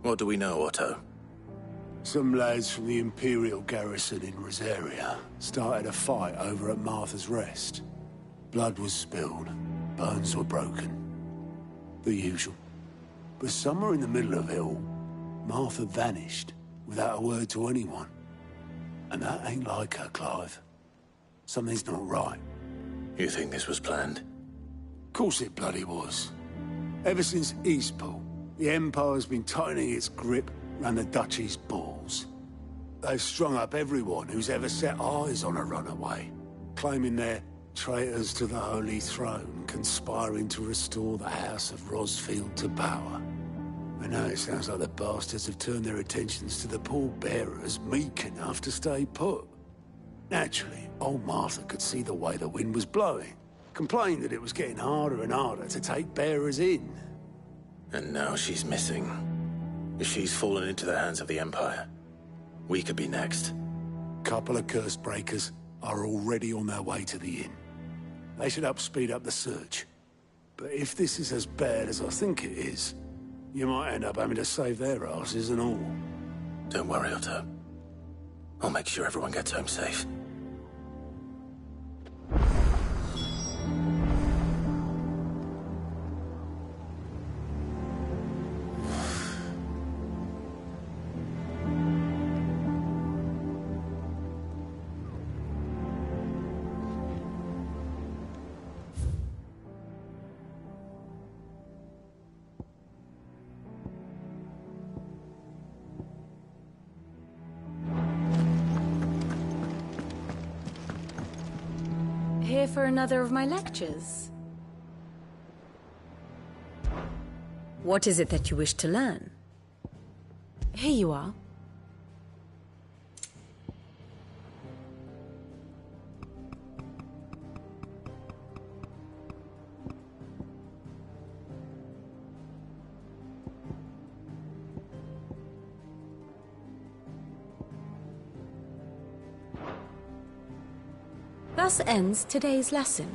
What do we know, Otto? Some lads from the Imperial garrison in Rosaria started a fight over at Martha's Rest. Blood was spilled, bones were broken. The usual. But somewhere in the middle of it all, Martha vanished without a word to anyone. And that ain't like her, Clive. Something's not right. You think this was planned? Of course it bloody was. Ever since Eastpool, the Empire's been tightening its grip around the Duchy's balls. They've strung up everyone who's ever set eyes on a runaway, claiming they're traitors to the Holy Throne, conspiring to restore the House of Rosfield to power. And now it sounds like the bastards have turned their attentions to the pallbearers meek enough to stay put. Naturally, old Martha could see the way the wind was blowing, complained that it was getting harder and harder to take bearers in. And now she's missing. If she's fallen into the hands of the Empire, we could be next. Couple of curse breakers are already on their way to the inn. They should help speed up the search. But if this is as bad as I think it is, you might end up having to save their asses and all. Don't worry, Otto. I'll make sure everyone gets home safe. Here for another of my lectures? What is it that you wish to learn? Here you are. Thus ends today's lesson.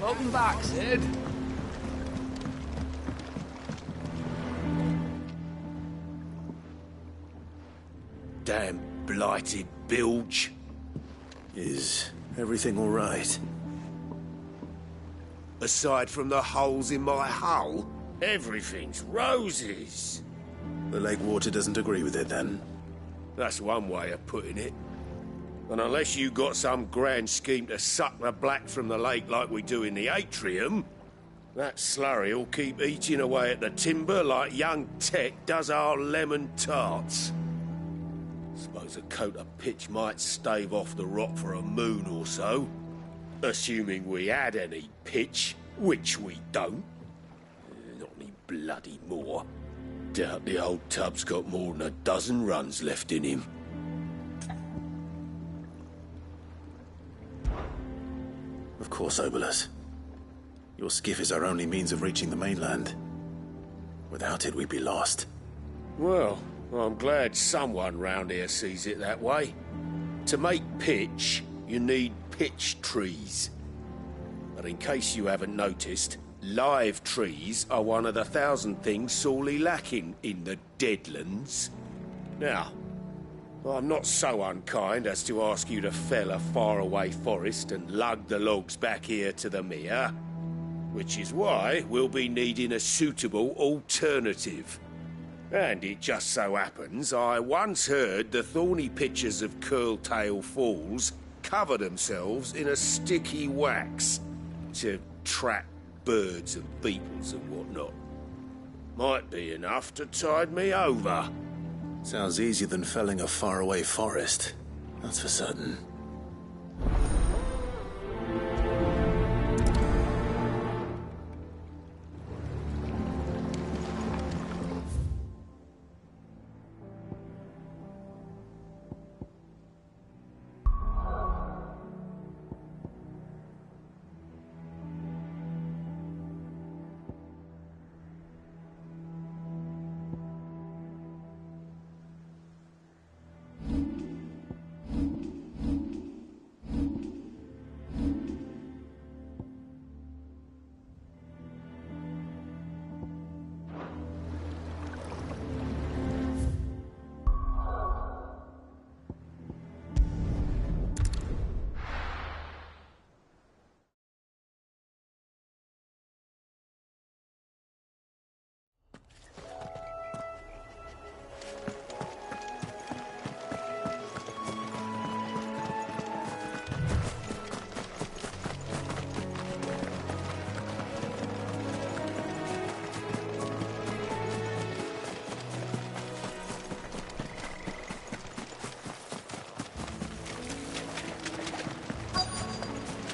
Welcome back, Sid. Damn blighted bilge. Is everything all right? Aside from the holes in my hull, everything's roses. The lake water doesn't agree with it, then? That's one way of putting it. And unless you got some grand scheme to suck the black from the lake like we do in the atrium, that slurry'll keep eating away at the timber like young Tech does our lemon tarts. Suppose a coat of pitch might stave off the rot for a moon or so. Assuming we had any pitch, which we don't. Not any bloody more. Doubt the old tub's got more than a dozen runs left in him. Of course, Obolus. Your skiff is our only means of reaching the mainland. Without it, we'd be lost. Well, I'm glad someone round here sees it that way. To make pitch, you need pitch trees. But in case you haven't noticed, live trees are one of the 1,000 things sorely lacking in the Deadlands. Now, I'm not so unkind as to ask you to fell a faraway forest and lug the logs back here to the mere, which is why we'll be needing a suitable alternative. And it just so happens I once heard the thorny pitchers of Curltail Falls cover themselves in a sticky wax to trap birds and beetles and whatnot. might be enough to tide me over. Sounds easier than felling a faraway forest. That's for certain.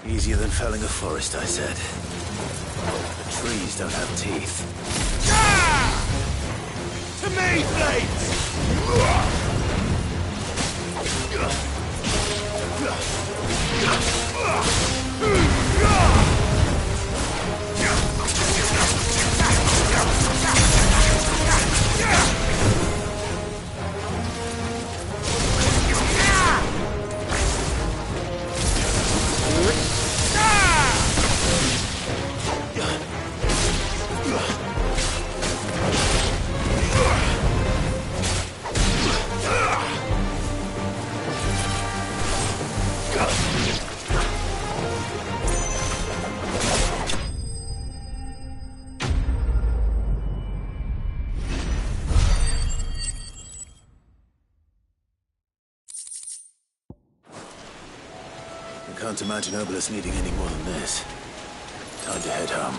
Easier than felling a forest, I said. The trees don't have teeth. To me, I can't imagine Obelus needing any more than this. Time to head home.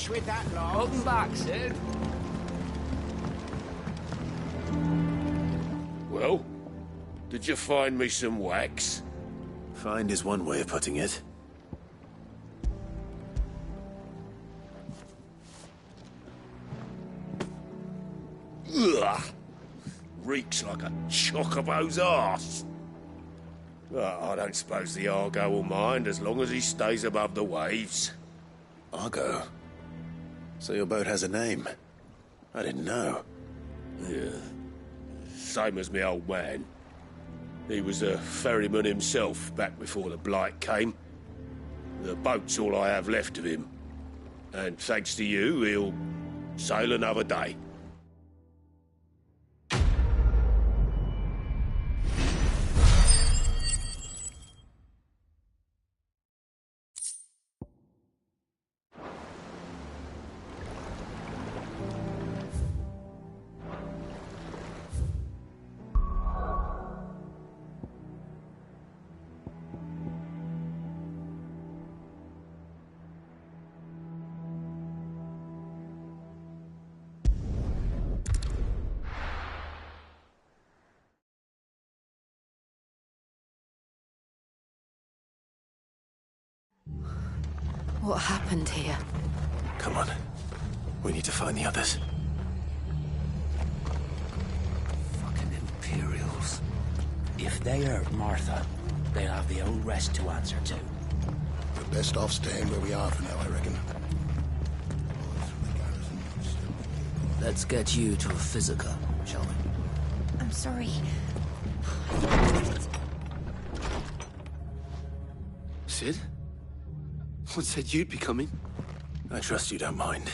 With that lot. Welcome back, Sid. Well, did you find me some wax? Find is one way of putting it. Ugh! Reeks like a chocobo's arse. I don't suppose the Argo will mind as long as he stays above the waves. Argo? So your boat has a name? I didn't know. Yeah. Same as me old man. He was a ferryman himself back before the Blight came. The boat's all I have left of him. And thanks to you, he'll sail another day. What happened here? Come on. We need to find the others. Fucking Imperials. If they hurt Martha, they'll have the old rest to answer to. We're best off staying where we are for now, I reckon. Let's get you to a physical, shall we? I'm sorry. Sid? one said you'd be coming. I trust you don't mind.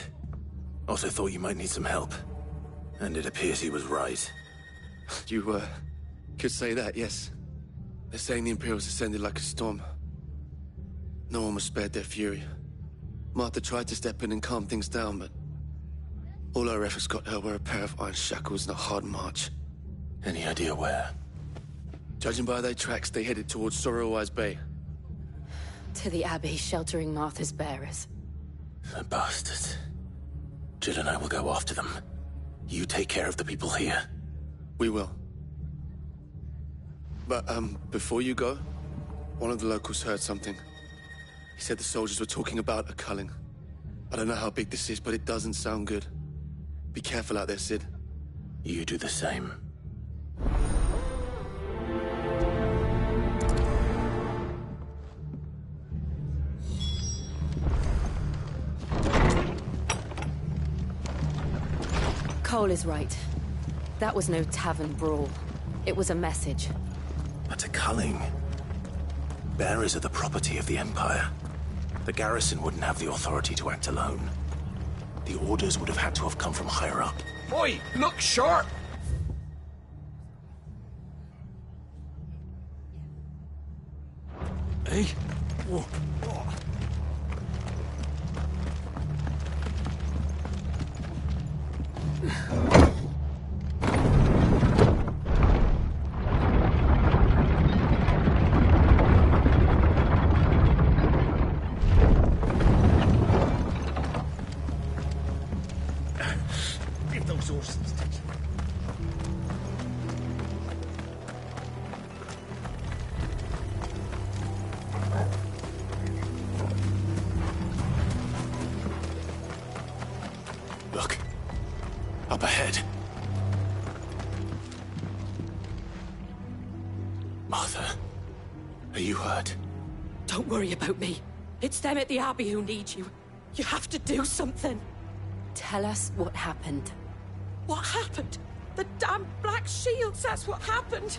Also thought you might need some help. And it appears he was right. You, could say that, yes. They're saying the Imperials ascended like a storm. No one was spared their fury. Martha tried to step in and calm things down, but all our efforts got her were a pair of iron shackles and a hard march. Any idea where? Judging by their tracks, they headed towards Sorrowwise Bay. To the Abbey sheltering Martha's bearers. The bastards. Jill and I will go after them. You take care of the people here. We will. But, before you go, one of the locals heard something. He said the soldiers were talking about a culling. I don't know how big this is, but it doesn't sound good. Be careful out there, Sid. You do the same. Cole is right. That was no tavern brawl. It was a message. But a culling. Bearers are the property of the Empire. The garrison wouldn't have the authority to act alone. The orders would have had to have come from higher up. Oi, look sharp! Hey? Whoa. Give those horses attention. Look. Up ahead. Martha, are you hurt? Don't worry about me. It's them at the Abbey who need you. You have to do something. Tell us what happened. What happened? The damn Black Shields, that's what happened.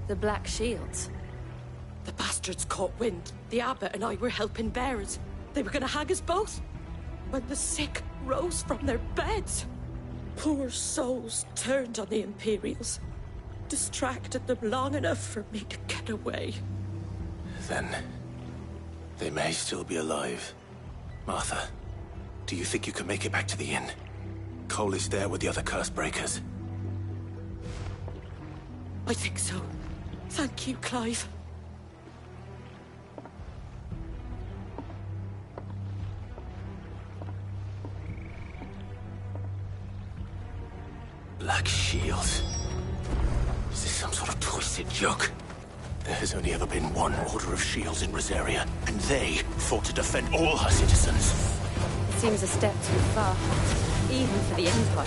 The Black Shields? The bastards caught wind. The Abbot and I were helping bearers. They were gonna hang us both. When the sick rose from their beds. Poor souls turned on the Imperials. Distracted them long enough for me to get away. Then... they may still be alive. Martha, do you think you can make it back to the inn? Cole is there with the other curse breakers. I think so. Thank you, Clive. Black Shields. Is this some sort of twisted joke? There has only ever been one Order of Shields in Rosaria, and they fought to defend all her citizens. It seems a step too far. Even for the Empire.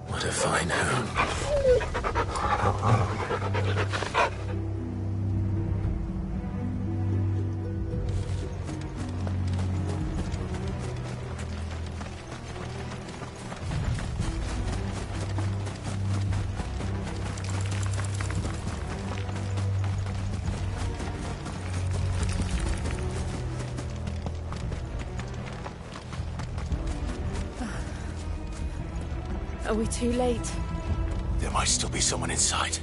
What a fine home. Are we too late? There might still be someone inside.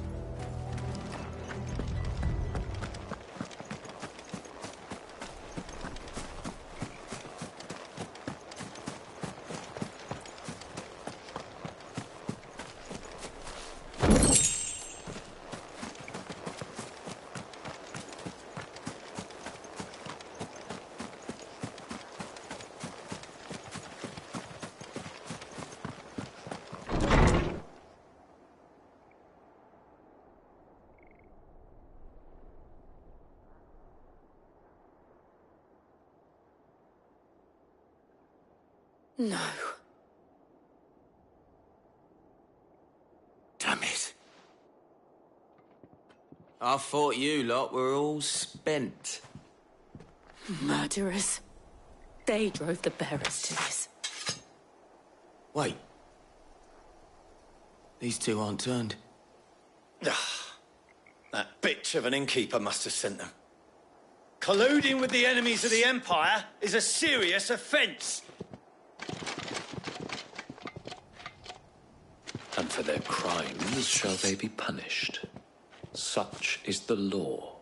No. Damn it. I thought you lot were all spent. Murderers. They drove the bearers to this. Wait. These two aren't turned. That bitch of an innkeeper must have sent them. Colluding with the enemies of the Empire is a serious offence. And for their crimes shall they be punished. Such is the law.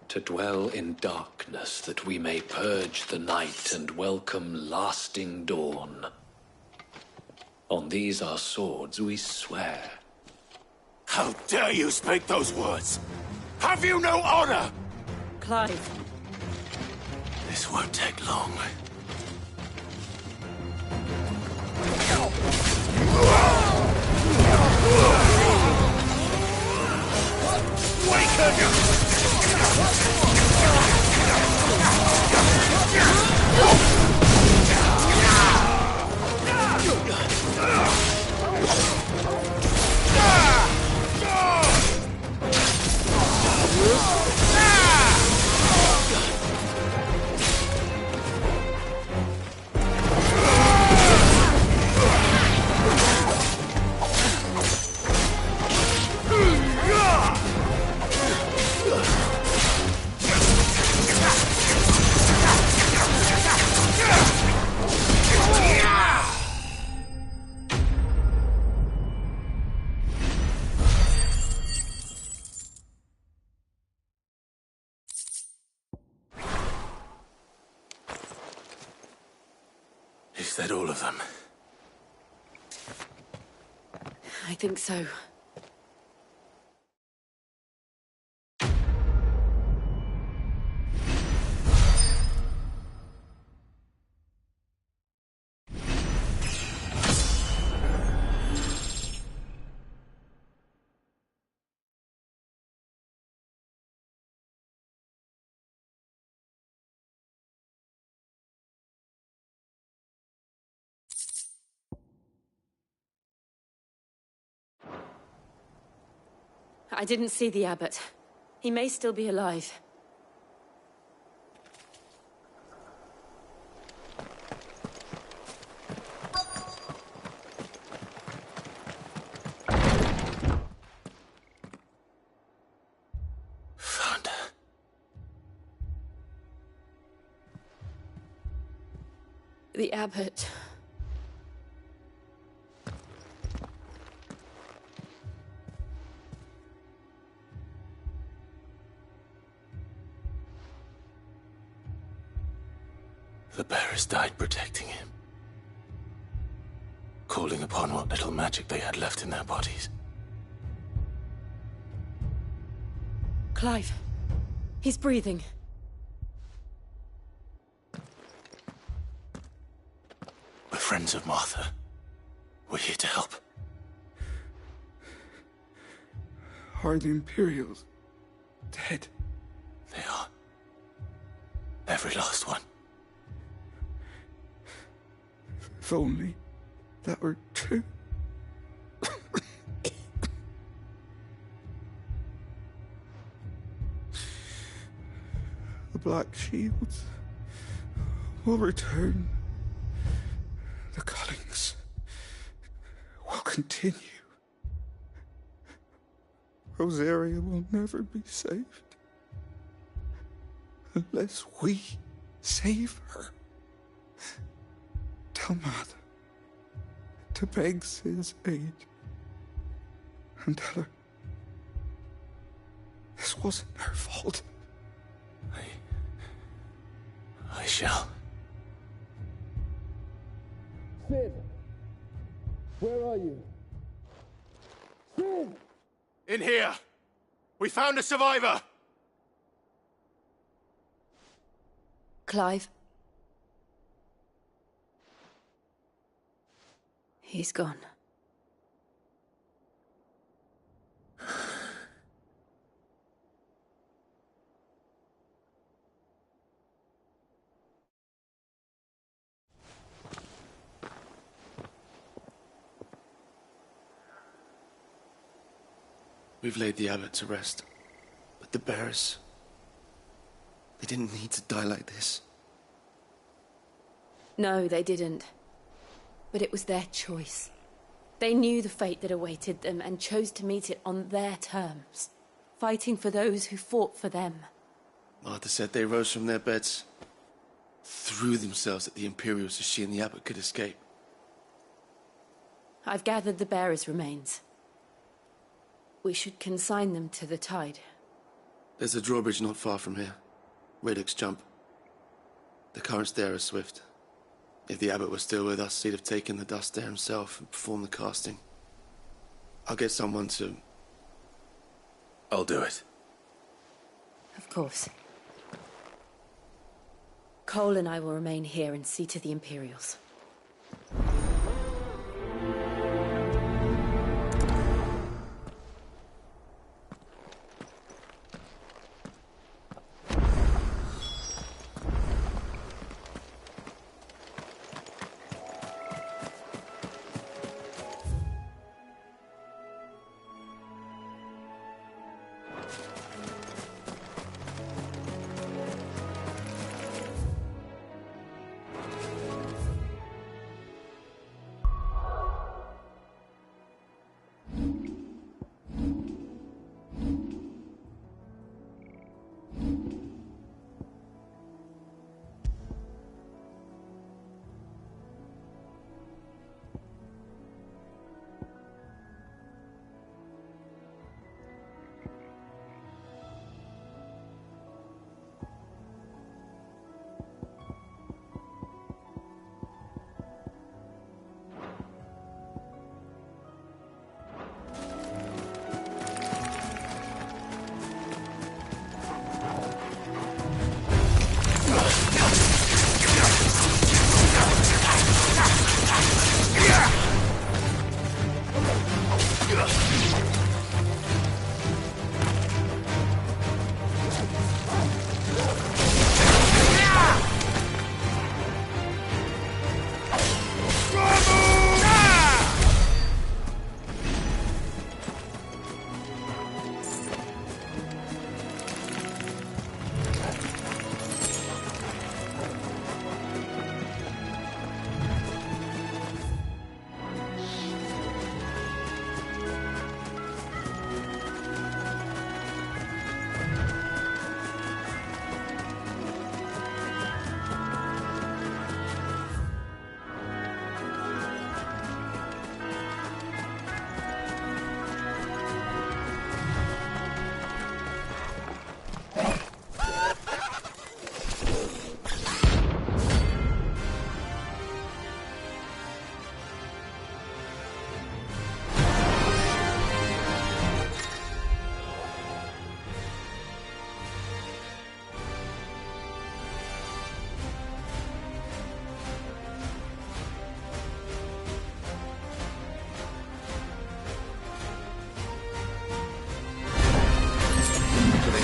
To dwell in darkness that we may purge the night and welcome lasting dawn. On these our swords we swear. How dare you speak those words? Have you no honor? Clive. This won't take long. Is that all of them? I think so. I didn't see the abbot. He may still be alive. Found her. The abbot. The bearers died protecting him. Calling upon what little magic they had left in their bodies. Clive. He's breathing. We're friends of Martha. We're here to help. Are the Imperials dead? They are. Every last one. If only that were true. The Black Shields will return. The Cullings will continue. Rosaria will never be saved unless we save her. Tell Mother to beg Sid's aid and tell her this wasn't her fault. I shall. Sid! Where are you? Sid! In here! We found a survivor! Clive. He's gone. We've laid the abbot to rest. But the bearers... they didn't need to die like this. No, they didn't. But it was their choice. They knew the fate that awaited them and chose to meet it on their terms, fighting for those who fought for them. Martha said they rose from their beds, threw themselves at the Imperials so she and the abbot could escape. I've gathered the bearers' remains. We should consign them to the tide. There's a drawbridge not far from here. Radix Jump. The currents there are swift. If the abbot was still with us, he'd have taken the dust there himself and performed the casting. I'll get someone to... I'll do it. Of course. Cole and I will remain here and see to the Imperials.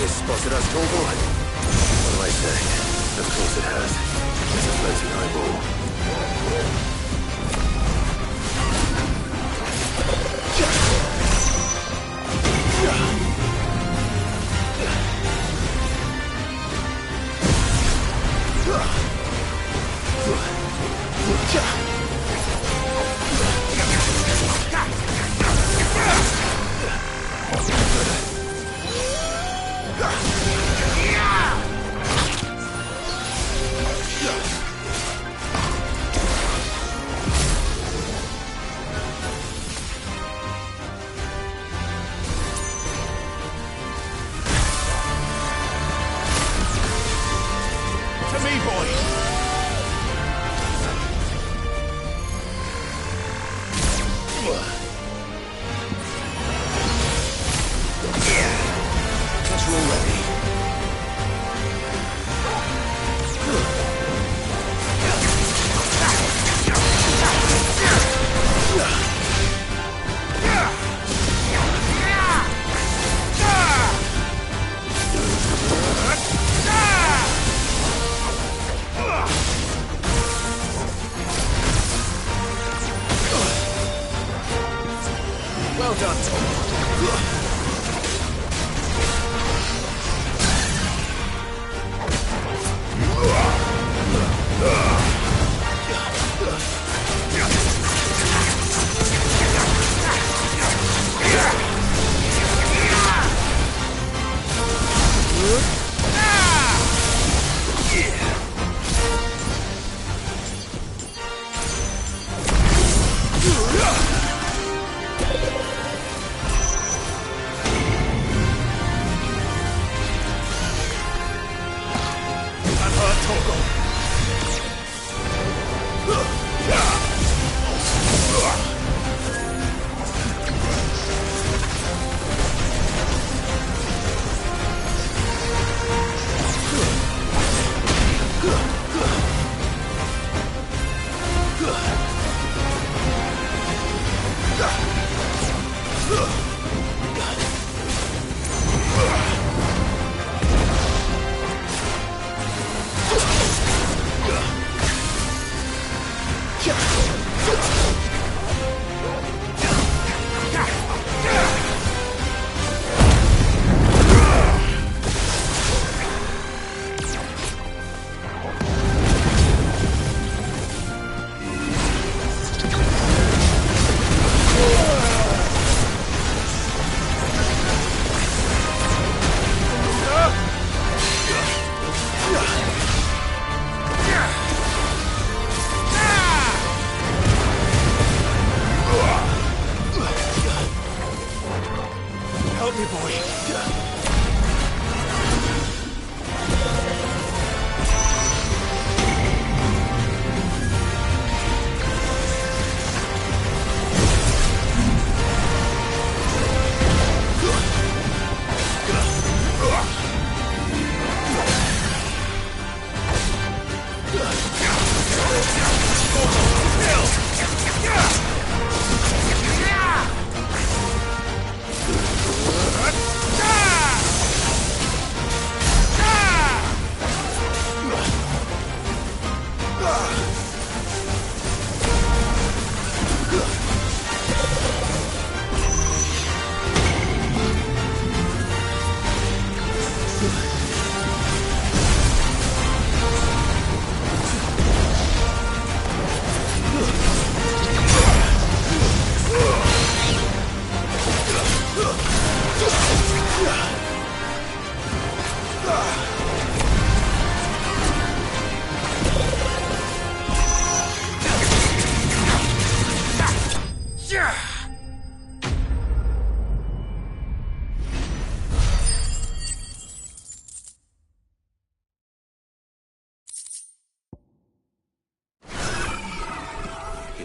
Spotted us, Torgal? What do I say? Of course it has. It's a floating eyeball.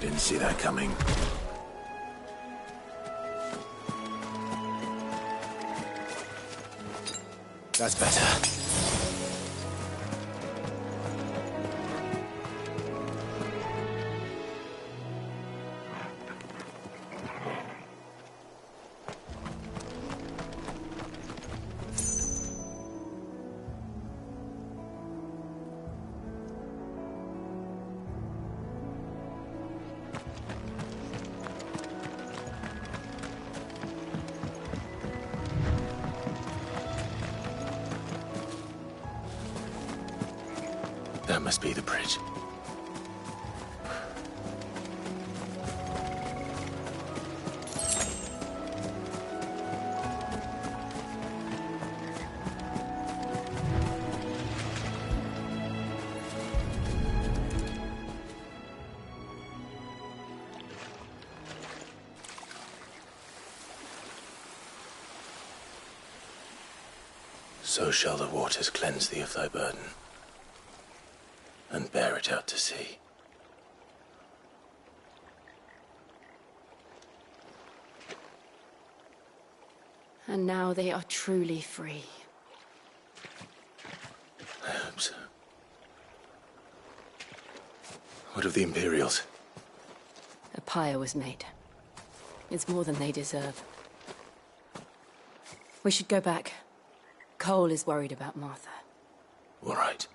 Didn't see that coming. That's better. That must be the bridge. So shall the waters cleanse thee of thy burden, and bear it out to sea. And now they are truly free. I hope so. What of the Imperials? A pyre was made. It's more than they deserve. We should go back. Cole is worried about Martha. All right.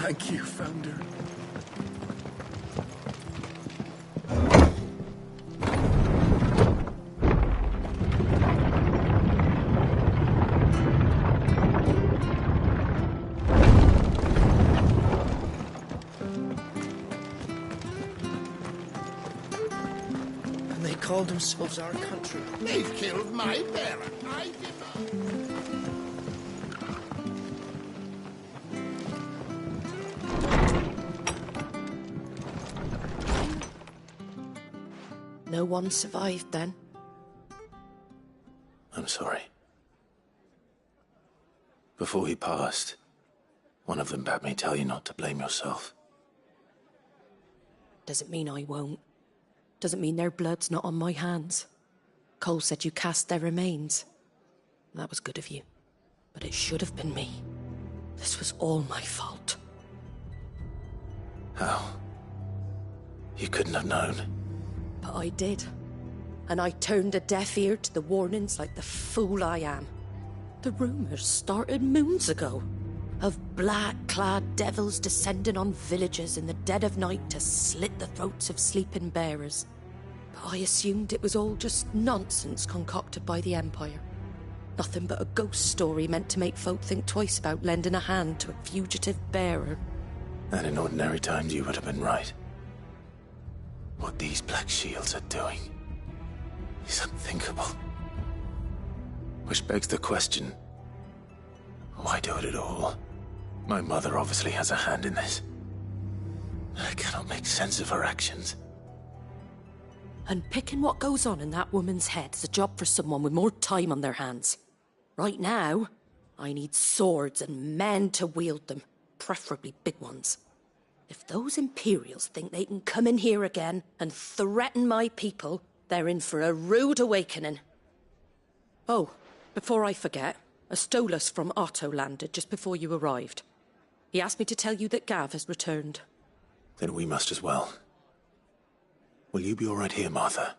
Thank you, Founder. And they called themselves our country. They've killed my parent. I did No one survived then. I'm sorry. Before he passed, one of them bade me tell you not to blame yourself. Doesn't mean I won't. Doesn't mean their blood's not on my hands. Cole said you cast their remains. That was good of you. But it should have been me. This was all my fault. How? You couldn't have known. But I did. And I turned a deaf ear to the warnings like the fool I am. The rumours started moons ago. Of black-clad devils descending on villages in the dead of night to slit the throats of sleeping bearers. But I assumed it was all just nonsense concocted by the Empire. Nothing but a ghost story meant to make folk think twice about lending a hand to a fugitive bearer. And in ordinary times you would have been right. What these Black Shields are doing is unthinkable. Which begs the question, why do it at all? My mother obviously has a hand in this. I cannot make sense of her actions. And picking what goes on in that woman's head is a job for someone with more time on their hands. Right now, I need swords and men to wield them, preferably big ones. If those Imperials think they can come in here again and threaten my people, they're in for a rude awakening. Oh, before I forget, a Stolas from Otto landed just before you arrived. He asked me to tell you that Gav has returned. Then we must as well. Will you be all right here, Martha?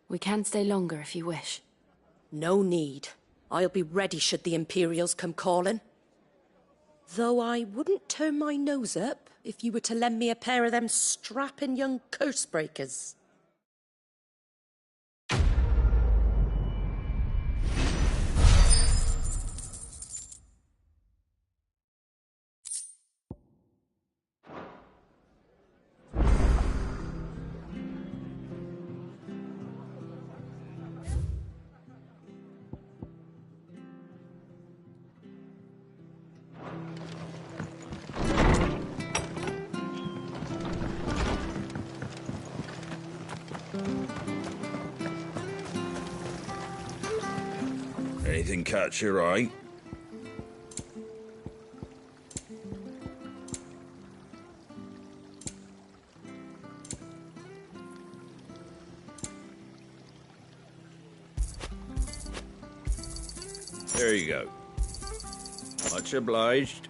We can stay longer if you wish. No need. I'll be ready should the Imperials come calling. Though I wouldn't turn my nose up if you were to lend me a pair of them strapping young curse-breakers. Anything catch your eye? There you go. Much obliged.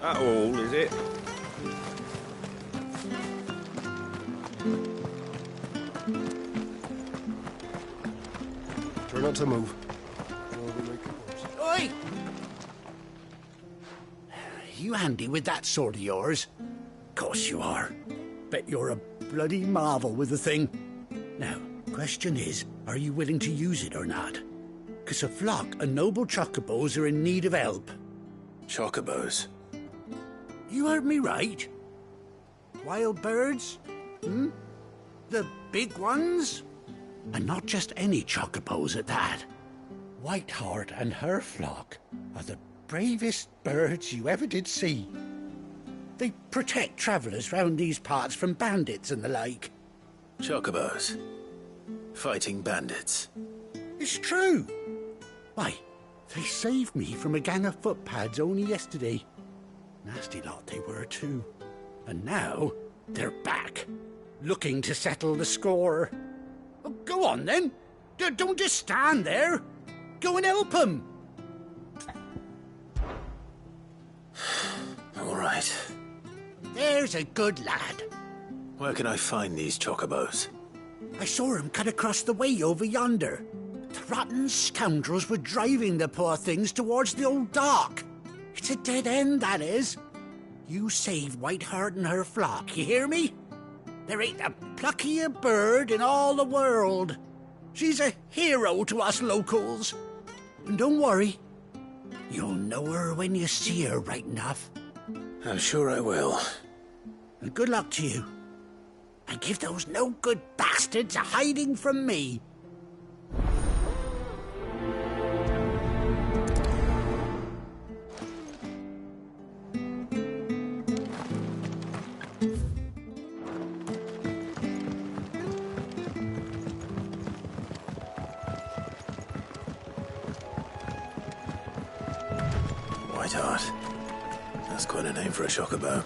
That all, is it? Try not to move. Oi! You handy with that sword of yours? Course you are. Bet you're a bloody marvel with the thing. Now, question is, are you willing to use it or not? 'Cause a flock of noble chocobos are in need of help. Chocobos? You heard me right. Wild birds? Hmm? The big ones? And not just any chocobos at that. Whiteheart and her flock are the bravest birds you ever did see. They protect travellers round these parts from bandits and the like. Chocobos? Fighting bandits? It's true. Why, they saved me from a gang of footpads only yesterday. Nasty lot they were too. And now they're back, looking to settle the score. Oh, go on then. Don't just stand there. Go and help them. All right. There's a good lad. Where can I find these chocobos? I saw him cut across the way over yonder. The rotten scoundrels were driving the poor things towards the old dock. It's a dead end, that is. You save Whiteheart and her flock, you hear me? There ain't a pluckier bird in all the world. She's a hero to us locals. And don't worry, you'll know her when you see her right enough. I'm sure I will. And good luck to you. And give those no-good bastards a hiding from me. Whiteheart. That's quite a name for a chocobo.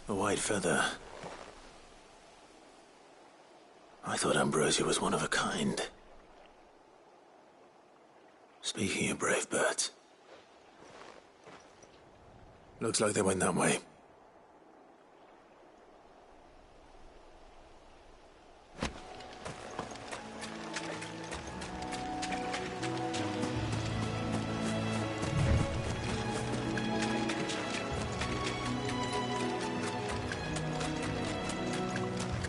A white feather. I thought Ambrosia was one of a kind. Speaking of brave birds. Looks like they went that way.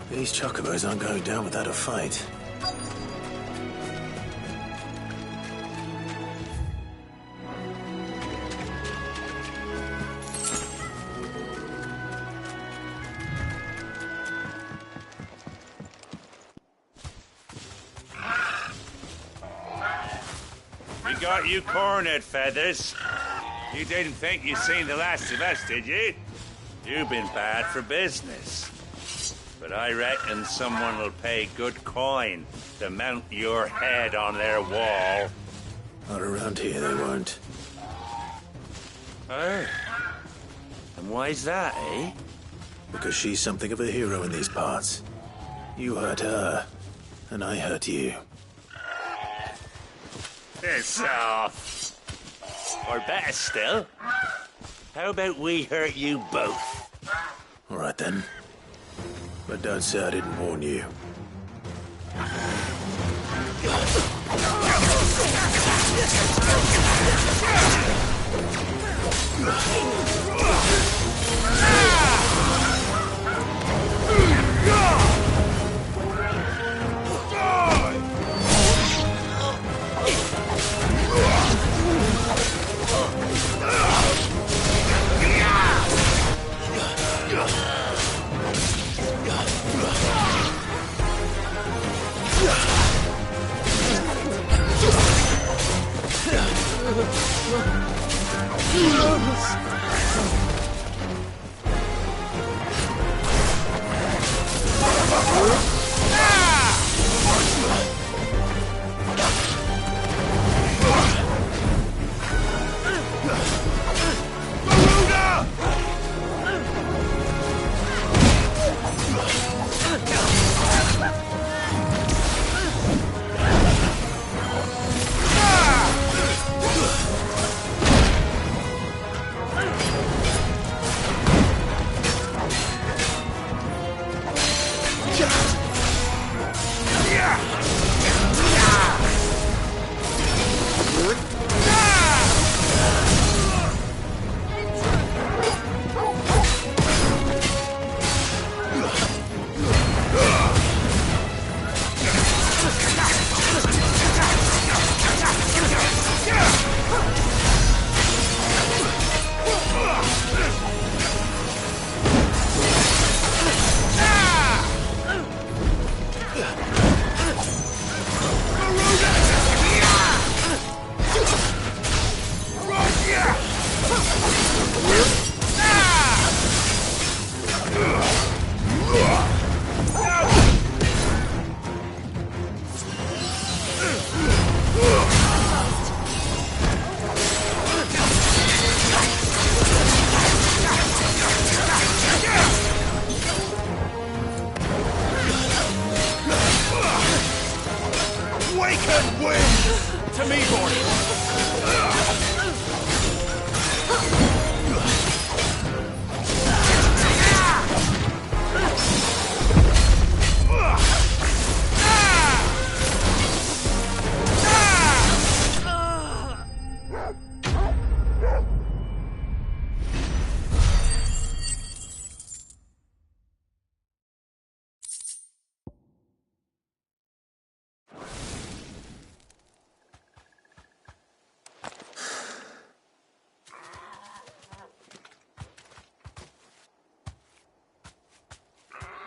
These chocobos aren't going down without a fight. We got you cornered, Feathers. You didn't think you'd seen the last of us, did you? You've been bad for business. But I reckon someone will pay good coin to mount your head on their wall. Not around here, they won't. Oh? And why's that, eh? Because she's something of a hero in these parts. You hurt her, and I hurt you. Piss off. Or better still, how about we hurt you both? All right, then. But don't say I didn't warn you.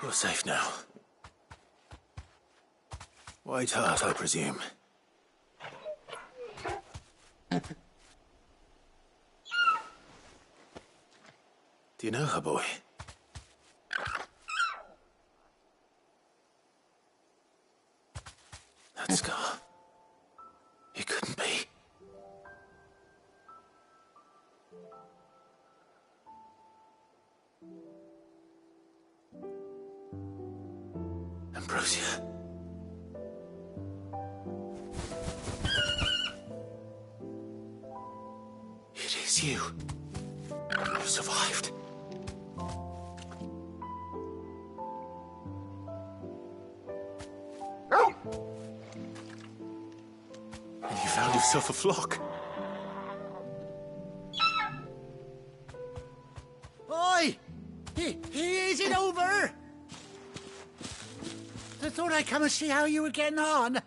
You're safe now. White Hart, I presume. Do you know her, boy? That scar. It couldn't be. Ambrosia. It is you. You survived. And you found yourself a flock. Oi! Is it over? I thought I'd come and see how you were getting on.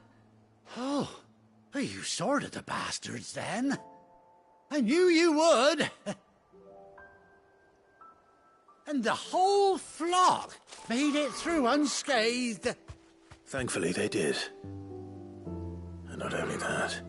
Oh, well, you sorted the bastards then. I knew you would. And the whole flock made it through unscathed. Thankfully, they did. And not only that.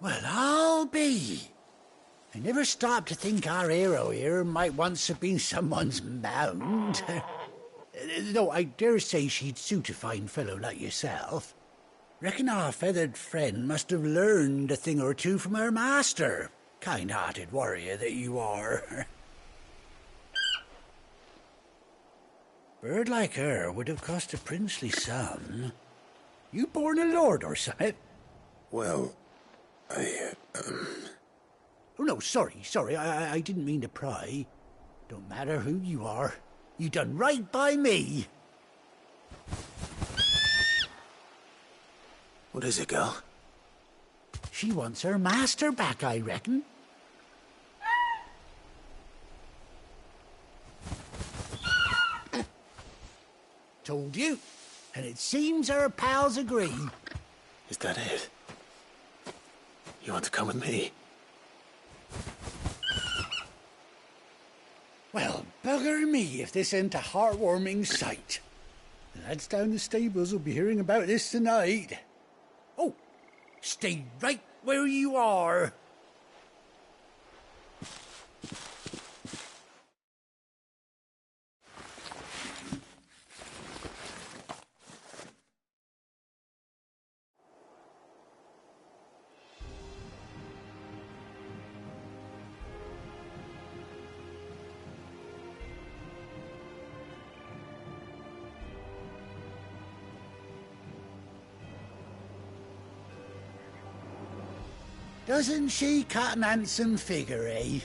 Well, I'll be. I never stopped to think our hero here might once have been someone's mount. Though I dare say she'd suit a fine fellow like yourself. Reckon our feathered friend must have learned a thing or two from her master. Kind-hearted warrior that you are. Bird like her would have cost a princely sum. You born a lord or something? Well, Oh, no, sorry. I didn't mean to pry. Don't matter who you are. You done right by me. What is it, girl? She wants her master back, I reckon. Told you. And it seems her pals agree. Is that it? You want to come with me? Well, bugger me if this ain't a heartwarming sight. The lads down the stables will be hearing about this tonight. Oh, stay right where you are. Doesn't she cut an handsome figure, eh?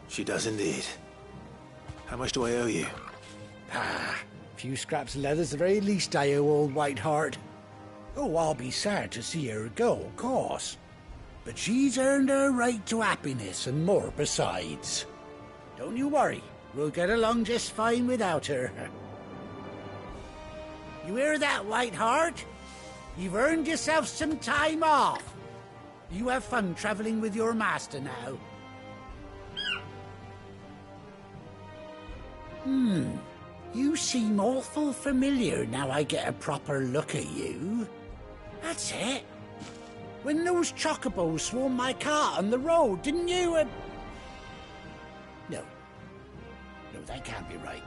She does indeed. How much do I owe you? A few scraps of leather's the very least I owe old White Hart. Oh, I'll be sad to see her go, of course. But she's earned her right to happiness and more besides. Don't you worry, we'll get along just fine without her. You hear that, White Hart? You've earned yourself some time off. You have fun traveling with your master now. You seem awful familiar now I get a proper look at you. That's it. When those chocobos swarmed my cart on the road, didn't you? No, that can't be right.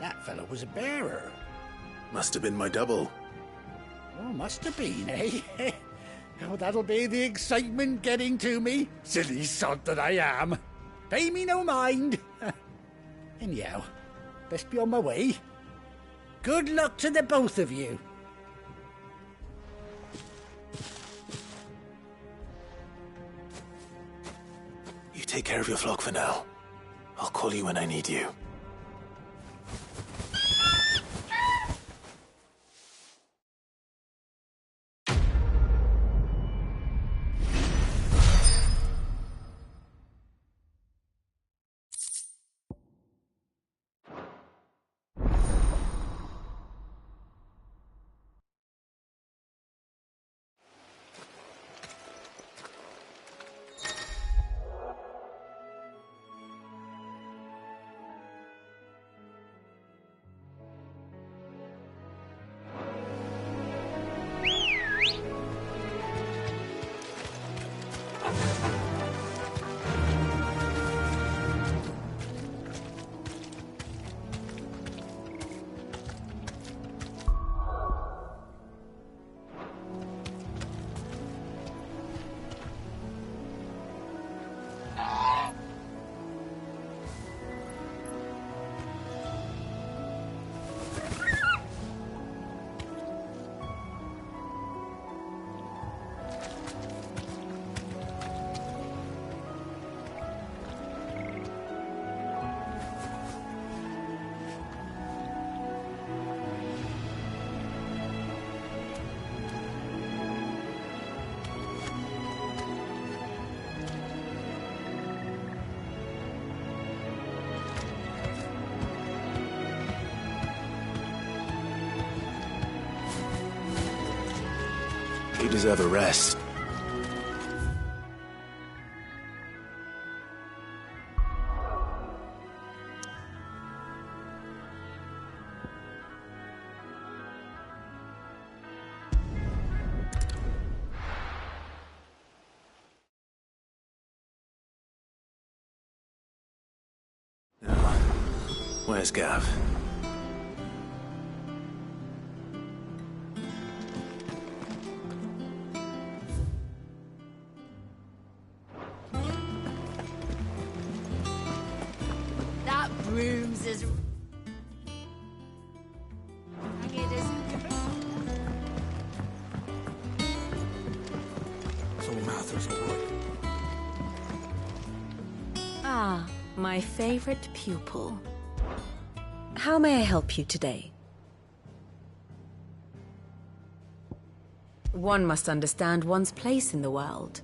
That fellow was a bearer. Must have been my double. Oh, must have been, eh? Oh, that'll be the excitement getting to me. Silly sod that I am. Pay me no mind. Anyhow, best be on my way. Good luck to the both of you. You take care of your flock for now. I'll call you when I need you. You deserve a rest. Where's Gav? That broom's as... So Martha's all right. Ah, my favorite pupil. How may I help you today? One must understand one's place in the world.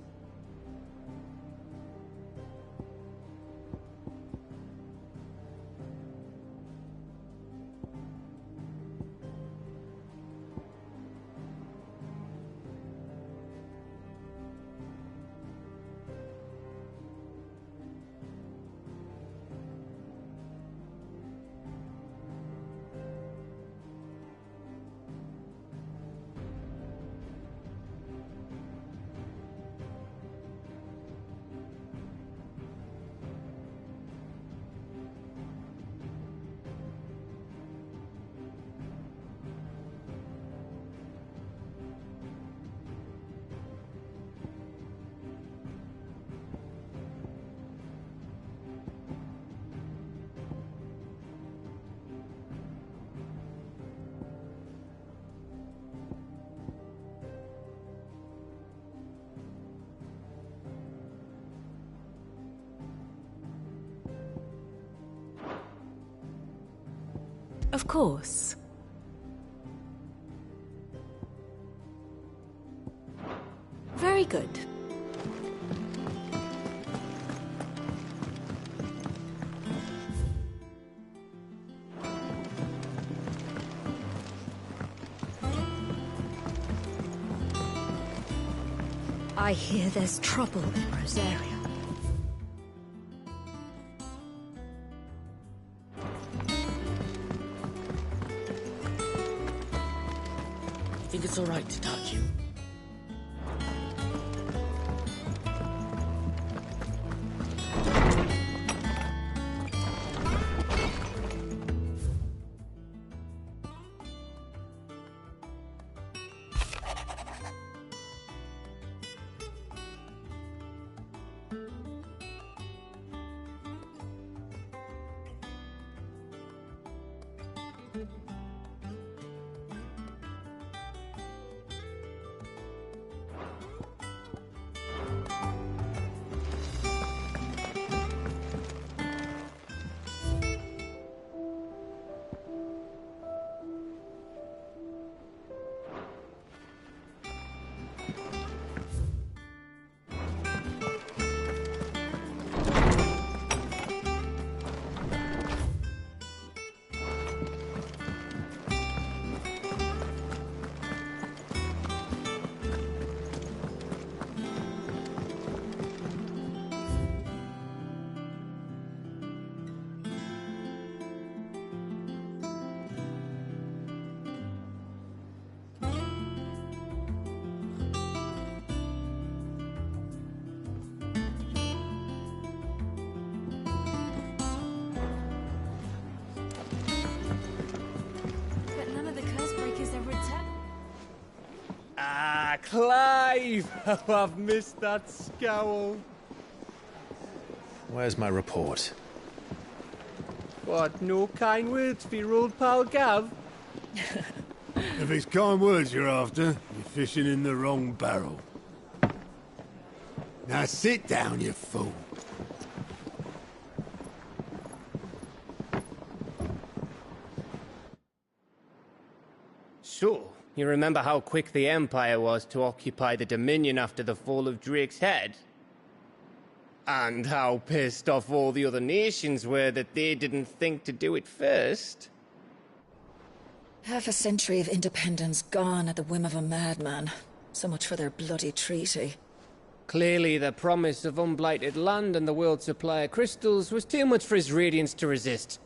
Of course. Very good. I hear there's trouble in Rosaria. I think it's all right to touch you. Clive! Oh, I've missed that scowl. Where's my report? What, no kind words for your old pal Gav? If it's kind words you're after, you're fishing in the wrong barrel. Now sit down, you fool. So, you remember how quick the Empire was to occupy the Dominion after the fall of Drake's head? And how pissed off all the other nations were that they didn't think to do it first? Half a century of independence gone at the whim of a madman. So much for their bloody treaty. Clearly, the promise of unblighted land and the world's supply of crystals was too much for his radiance to resist.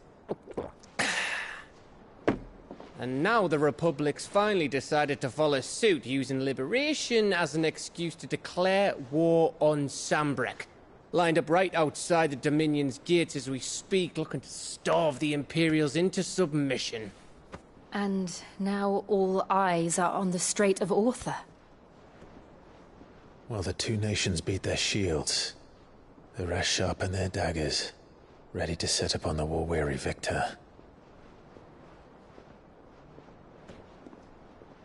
And now the Republic's finally decided to follow suit, using liberation as an excuse to declare war on Sambrek. Lined up right outside the Dominion's gates as we speak, looking to starve the Imperials into submission. And now all eyes are on the Strait of Author. While the two nations beat their shields, the rest sharpen their daggers, ready to set upon the war-weary victor.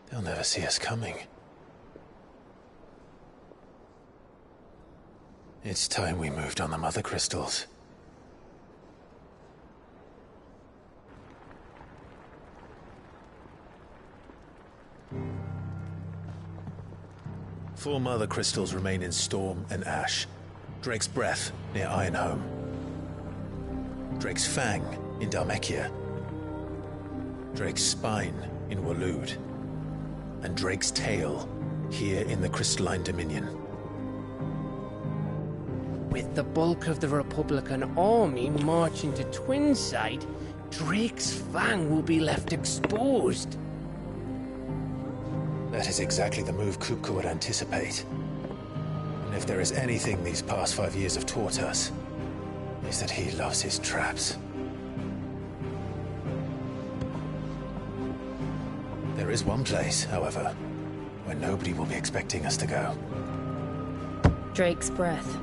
They'll never see us coming. It's time we moved on the Mother Crystals. Four Mother Crystals remain in Storm and Ash. Drake's Breath, near Ironhome. Drake's Fang, in Dhalmekia. Drake's Spine, in Waloed. And Drake's Tail, here in the Crystalline Dominion. With the bulk of the Republican army marching to Twinside, Drake's Fang will be left exposed. That is exactly the move Kupka would anticipate. And if there is anything these past 5 years have taught us, is that he loves his traps. There is one place, however, where nobody will be expecting us to go. Drake's Breath.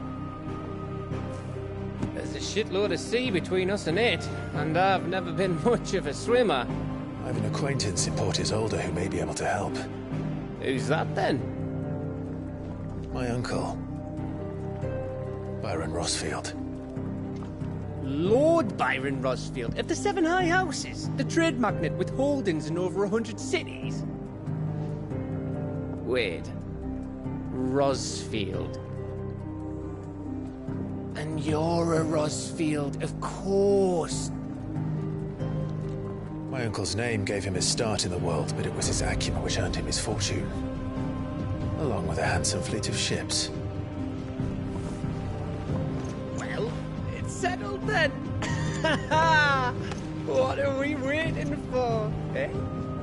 There's a shitload of sea between us and it, and I've never been much of a swimmer. I have an acquaintance in Port Isolde who may be able to help. Who's that then? My uncle, Byron Rosfield. Lord Byron Rosfield of the Seven High Houses, the trade magnate with holdings in over 100 cities. Wait, Rosfield. And you're a Rosfield, of course. My uncle's name gave him his start in the world, but it was his acumen which earned him his fortune. Along with a handsome fleet of ships. Well, it's settled then. What are we waiting for, eh?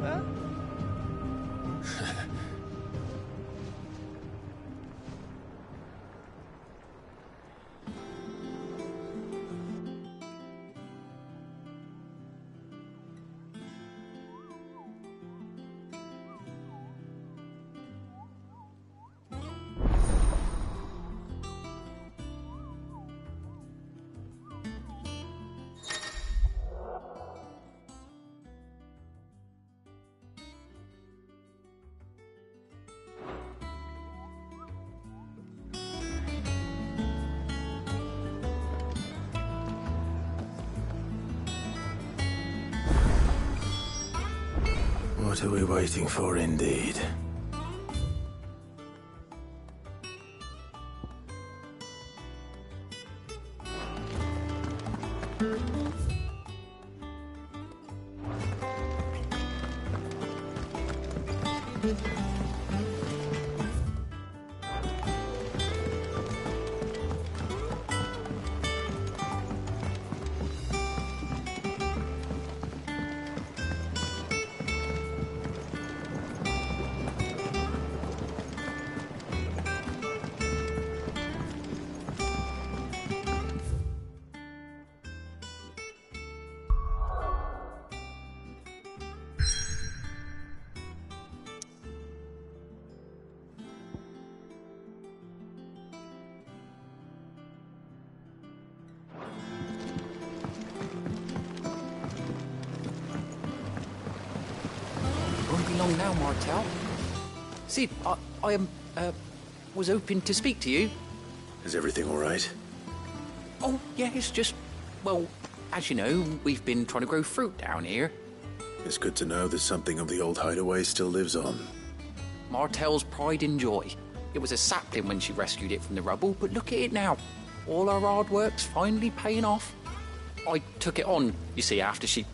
Huh? What are we waiting for, indeed? Long now, Martel. Sid, I was hoping to speak to you. Is everything all right? Oh, yeah, it's just, well, as you know, we've been trying to grow fruit down here. It's good to know that something of the old hideaway still lives on. Martel's pride and joy. It was a sapling when she rescued it from the rubble, but look at it now. All our hard work's finally paying off. I took it on, you see, after she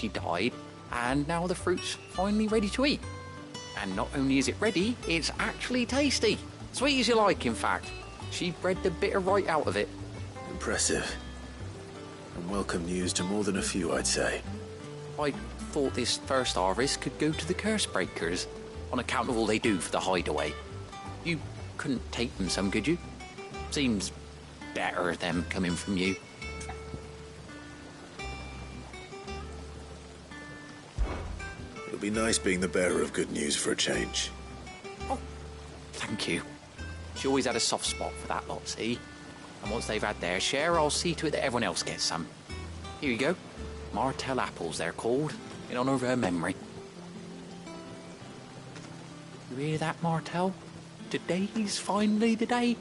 died. And now the fruit's finally ready to eat. And not only is it ready, it's actually tasty. Sweet as you like, in fact. She bred the bitter right out of it. Impressive. And welcome news to more than a few, I'd say. I thought this first harvest could go to the curse breakers, on account of all they do for the hideaway. You couldn't take them some, could you? Seems better them coming from you. It'll be nice being the bearer of good news for a change. Oh, thank you. She always had a soft spot for that lot, see? And once they've had their share, I'll see to it that everyone else gets some. Here you go. Martell apples, they're called, in honour of her memory. You hear that, Martell? Today's finally the day.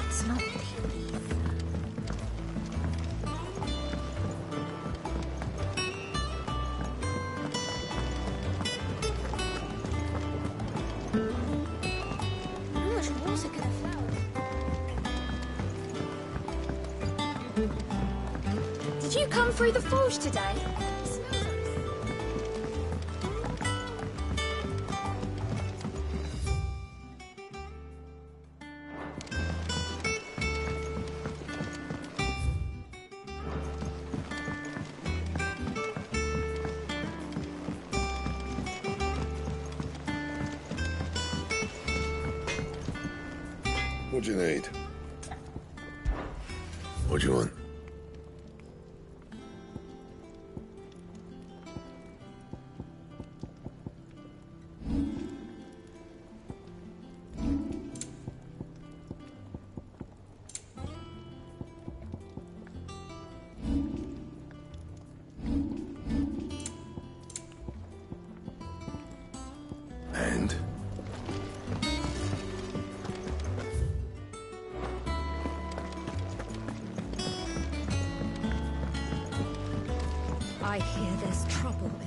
It's not leaf. How much water could have flowed? Did you come through the forge today? It smells like What do you need? What do you want? And? I hear there's trouble in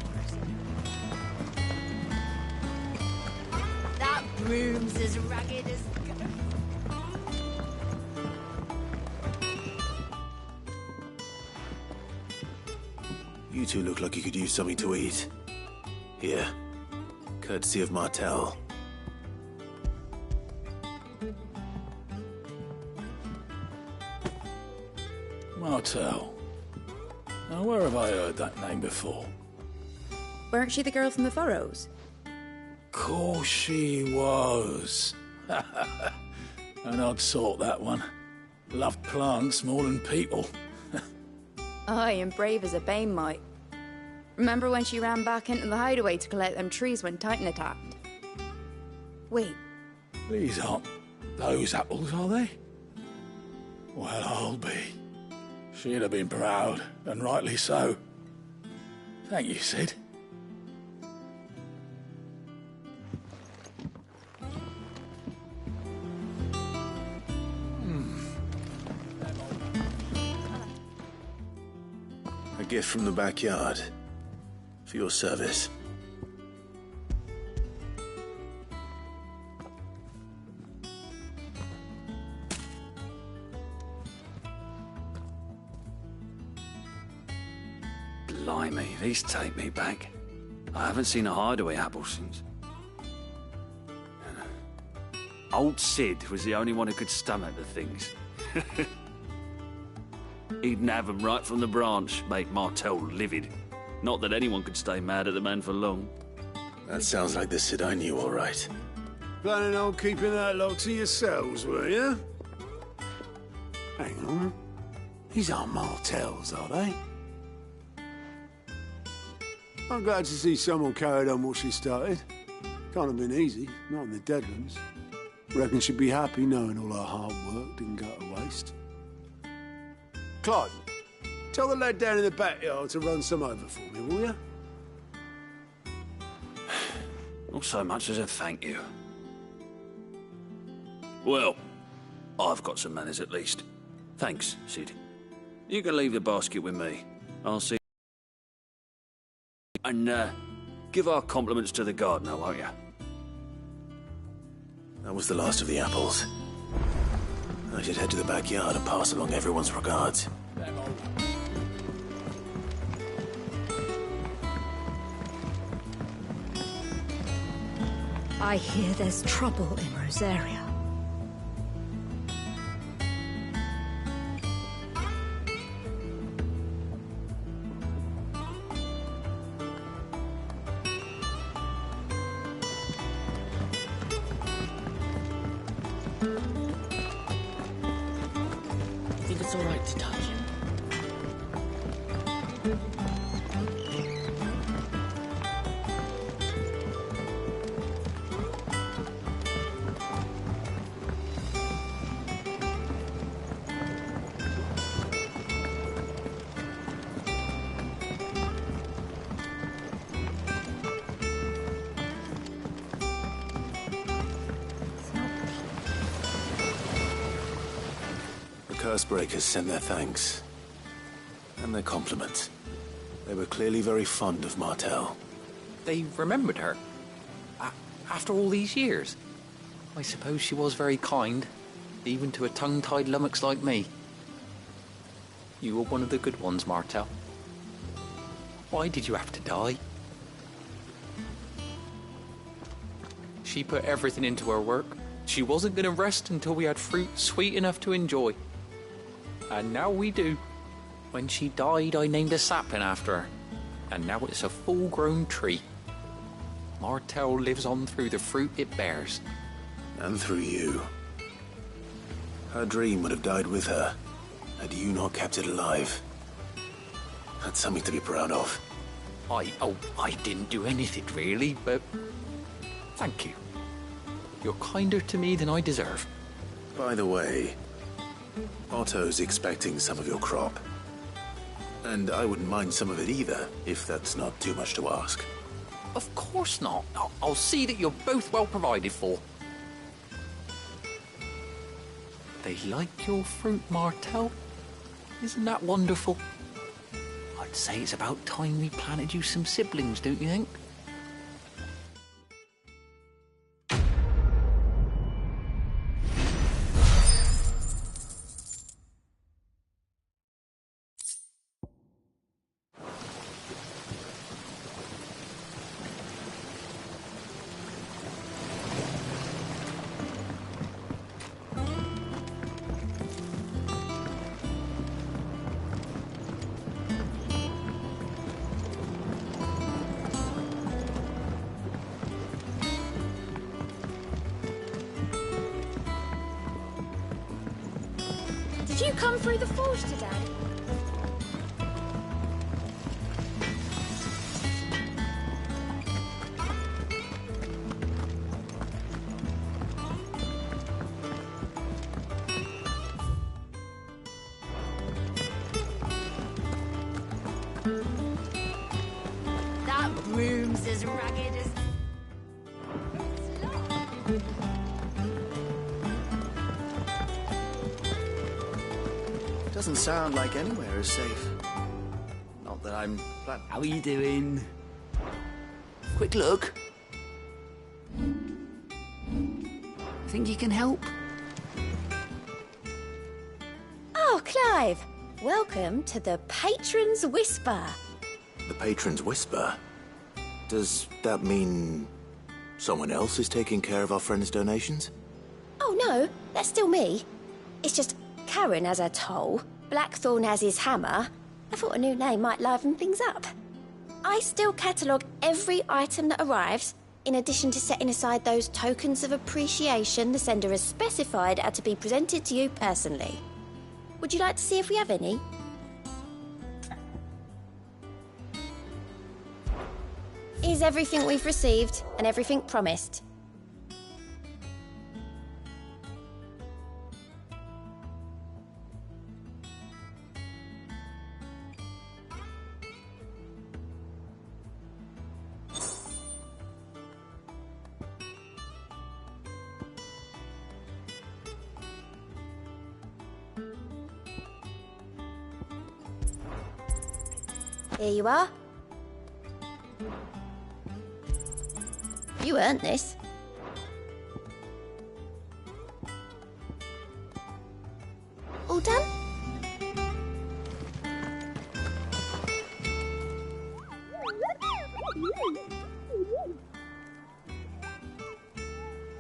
that broom's as ragged as... You two look like you could use something to eat. Here. Courtesy of Martell. Martell. Now, where have I heard that name before? Weren't she the girl from the Furrows? Course she was. An odd sort, that one. Loved plants more than people. Aye, and brave as a bane might. Remember when she ran back into the hideaway to collect them trees when Titan attacked? Wait, These aren't those apples, are they? Well, I'll be. She'd have been proud, and rightly so. Thank you, Sid. A gift from the backyard. For your service. Blimey, these take me back. I haven't seen a hideaway apple since. Old Sid was the only one who could stomach the things. He'd nab them right from the branch, make Martell livid. Not that anyone could stay mad at the man for long. That sounds like the Sid I knew, all right. Planning on keeping that lot to yourselves, were you? Hang on. These aren't Martells, are they? I'm glad to see someone carried on what she started. Can't have been easy, not in the Deadlands. Reckon she'd be happy knowing all her hard work didn't go to waste. Clive, tell the lad down in the backyard to run some over for me, will you? Not so much as a thank you. Well, I've got some manners at least. Thanks, Sid. You can leave the basket with me. I'll see. And, give our compliments to the gardener, won't you? That was the last of the apples. I should head to the backyard and pass along everyone's regards. I hear there's trouble in Rosaria. I think it's all right to touch. The Cursebreakers sent their thanks. And their compliments. They were clearly very fond of Martell. They remembered her. After all these years. I suppose she was very kind, even to a tongue-tied lummox like me. You were one of the good ones, Martell. Why did you have to die? She put everything into her work. She wasn't going to rest until we had fruit sweet enough to enjoy. And now we do. When she died, I named a sapling after her. And now it's a full-grown tree. Martell lives on through the fruit it bears. And through you. Her dream would have died with her, had you not kept it alive. That's something to be proud of. I didn't do anything really, but thank you. You're kinder to me than I deserve. By the way, Otto's expecting some of your crop. And I wouldn't mind some of it either, if that's not too much to ask. Of course not. I'll see that you're both well provided for. They like your fruit, Martell. Isn't that wonderful? I'd say it's about time we planted you some siblings, don't you think? Did you come through the forge today? That broom's as ragged as... Doesn't sound like anywhere is safe. Not that I'm... How are you doing? Quick look. Think you can help? Oh, Clive! Welcome to the Patron's Whisper. The Patron's Whisper? Does that mean someone else is taking care of our friend's donations? Oh, no, that's still me. It's just Karen has her toll, Blackthorn has his hammer. I thought a new name might liven things up. I still catalogue every item that arrives, in addition to setting aside those tokens of appreciation the sender has specified are to be presented to you personally. Would you like to see if we have any? Here's everything we've received and everything promised. Here you are. You earned this. All done?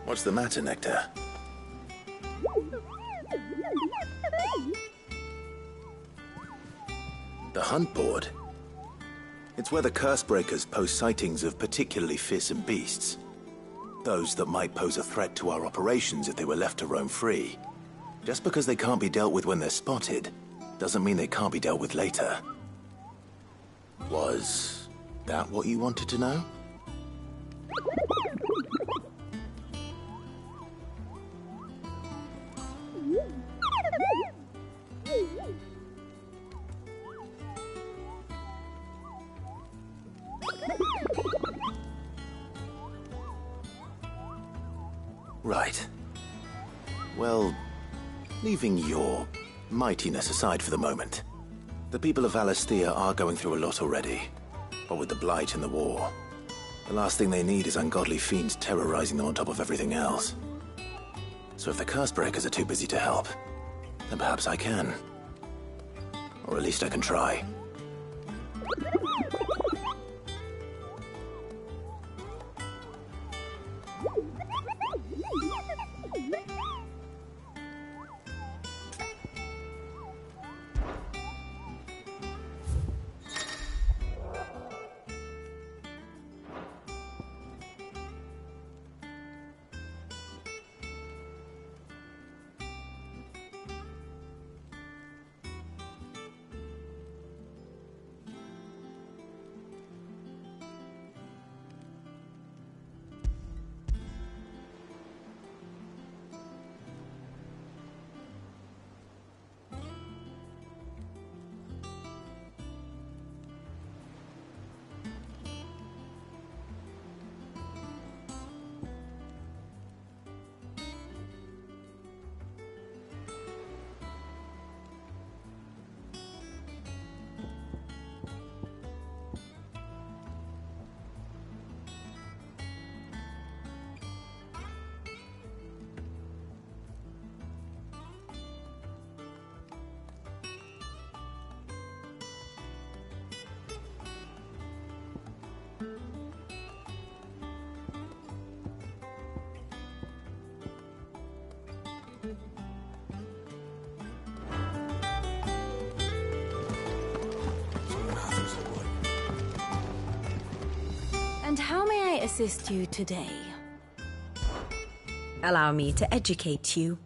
What's the matter, Nectar? The hunt board? It's where the Cursebreakers post sightings of particularly fearsome beasts. Those that might pose a threat to our operations if they were left to roam free. Just because they can't be dealt with when they're spotted, doesn't mean they can't be dealt with later. Was that what you wanted to know? Right. Well, leaving your mightiness aside for the moment, the people of Valisthea are going through a lot already. What with the Blight and the war, the last thing they need is ungodly fiends terrorizing them on top of everything else. So if the Cursebreakers are too busy to help, then perhaps I can. Or at least I can try. And how may I assist you today? Allow me to educate you.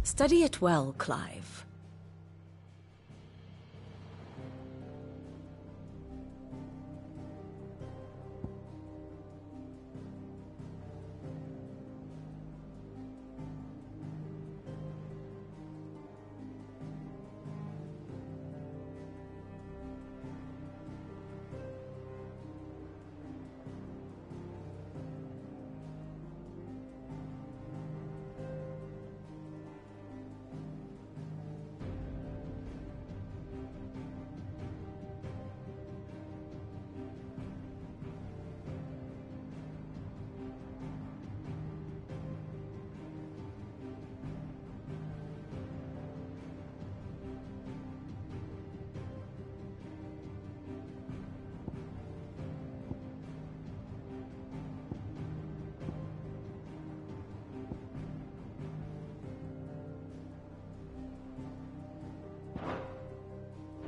Study it well, Clive.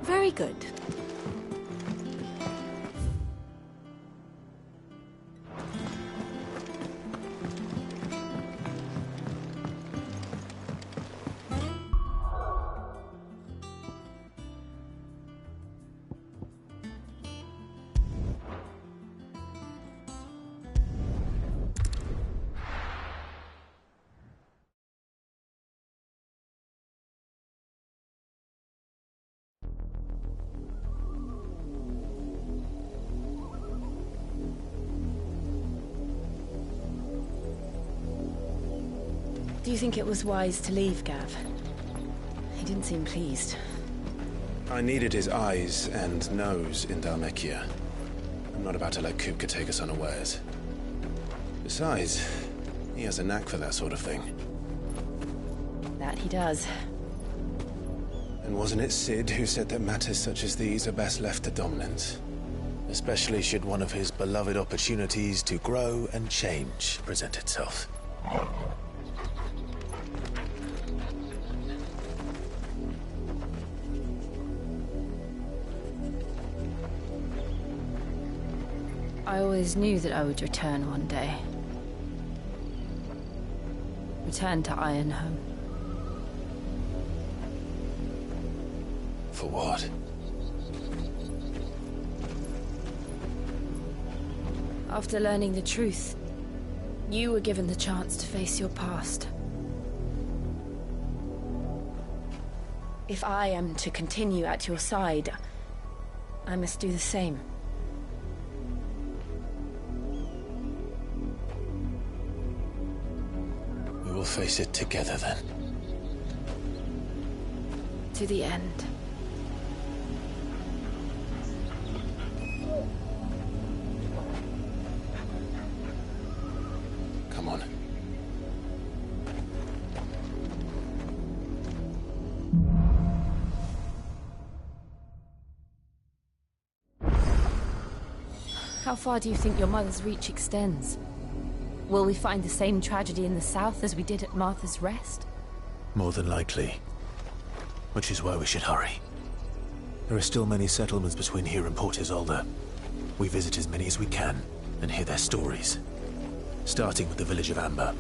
Very good. Do you think it was wise to leave, Gav? He didn't seem pleased. I needed his eyes and nose in Dhalmekia. I'm not about to let Kupka take us unawares. Besides, he has a knack for that sort of thing. That he does. And wasn't it Sid who said that matters such as these are best left to dominance? Especially should one of his beloved opportunities to grow and change present itself. I always knew that I would return one day. Return to Ironhome. For what? After learning the truth, you were given the chance to face your past. If I am to continue at your side, I must do the same. We will face it together then. To the end. Come on. How far do you think your mother's reach extends? Will we find the same tragedy in the south as we did at Martha's Rest? More than likely. Which is why we should hurry. There are still many settlements between here and Port Isolde. We visit as many as we can and hear their stories. Starting with the village of Amber.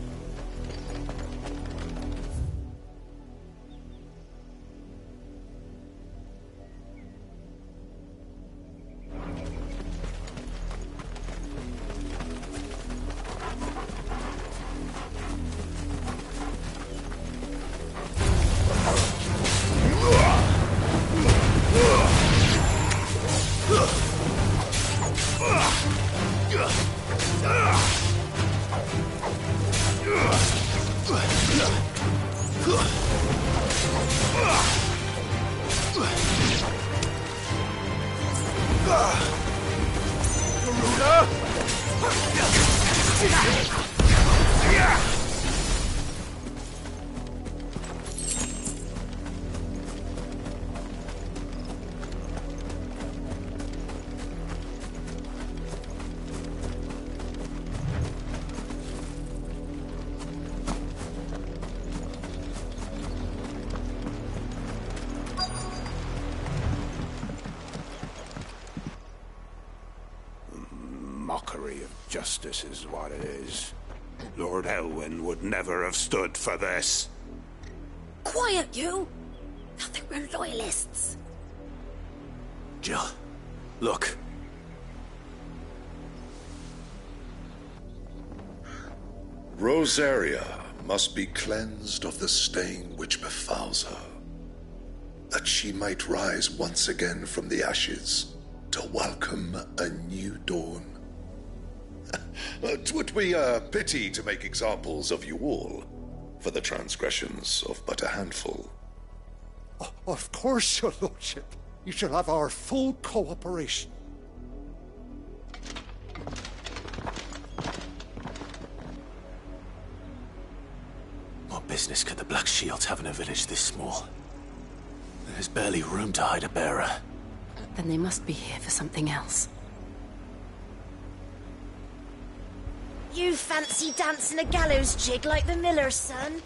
Mockery of justice is what it is. Lord Elwyn would never have stood for this. Quiet, you! I think we're loyalists. Jill, look. Rosaria must be cleansed of the stain which befouls her, that she might rise once again from the ashes to welcome a new dawn. 'Twould be a pity to make examples of you all, for the transgressions of but a handful. Of course, your lordship. You shall have our full cooperation. What business could the Black Shields have in a village this small? There's barely room to hide a bearer. Then they must be here for something else. You fancy dancing a gallows jig like the miller's son?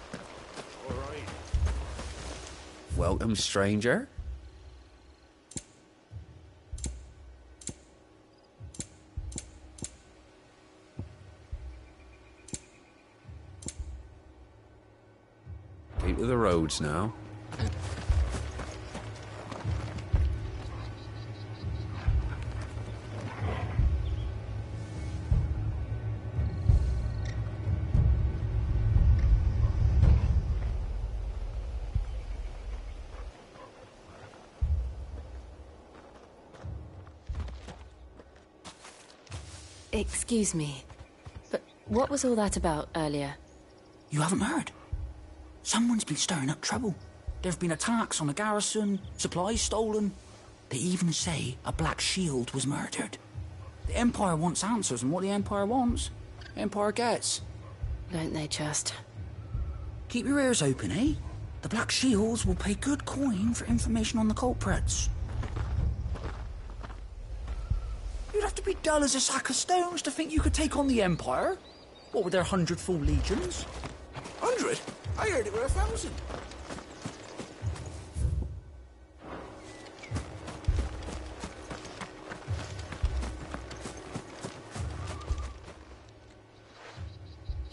Welcome, stranger. Keep to the roads now. Excuse me, but what was all that about earlier? You haven't heard? Someone's been stirring up trouble. There've been attacks on the garrison, supplies stolen. They even say a Black Shield was murdered. The Empire wants answers, and what the Empire wants, the Empire gets. Don't they just? Keep your ears open, eh? The Black Shields will pay good coin for information on the culprits. You'd have to be dull as a sack of stones to think you could take on the Empire. What with their 100 full legions? 100? I heard it were 1,000.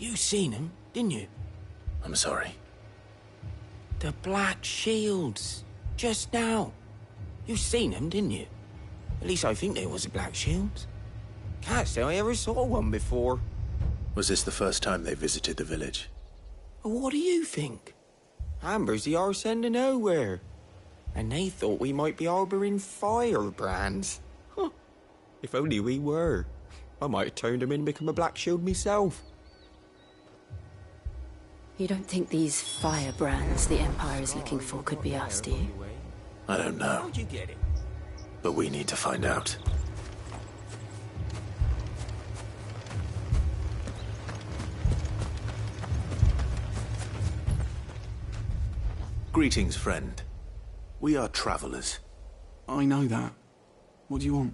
You seen him, didn't you? I'm sorry. The Black Shields. Just now. You seen them, didn't you? At least I think there was a Black Shield. Can't say I ever saw one before. Was this the first time they visited the village? What do you think? Amber's the arse end of nowhere. And they thought we might be harbouring firebrands. Huh. If only we were. I might have turned them in and become a Black Shield myself. You don't think these firebrands the Empire is looking for could be us, do you? I don't know. How'd you get it? But we need to find out. Greetings, friend. We are travelers. I know that. What do you want?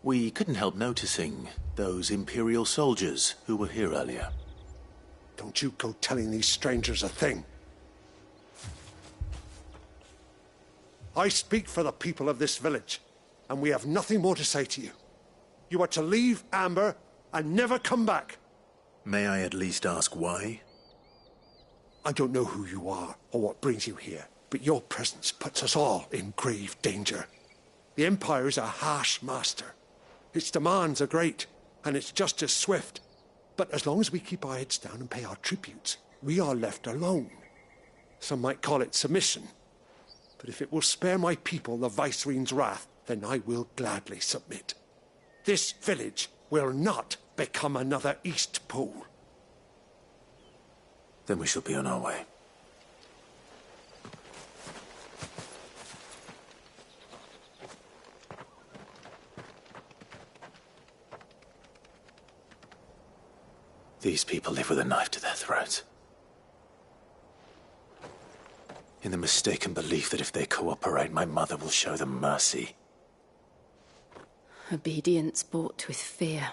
We couldn't help noticing those Imperial soldiers who were here earlier. Don't you go telling these strangers a thing. I speak for the people of this village, and we have nothing more to say to you. You are to leave Amber and never come back. May I at least ask why? I don't know who you are or what brings you here, but your presence puts us all in grave danger. The Empire is a harsh master. Its demands are great, and its justice swift. But as long as we keep our heads down and pay our tributes, we are left alone. Some might call it submission. But if it will spare my people the Viceroy's wrath, then I will gladly submit. This village will not become another East Pole. Then we shall be on our way. These people live with a knife to their throats. In the mistaken belief that if they cooperate, my mother will show them mercy. Obedience bought with fear.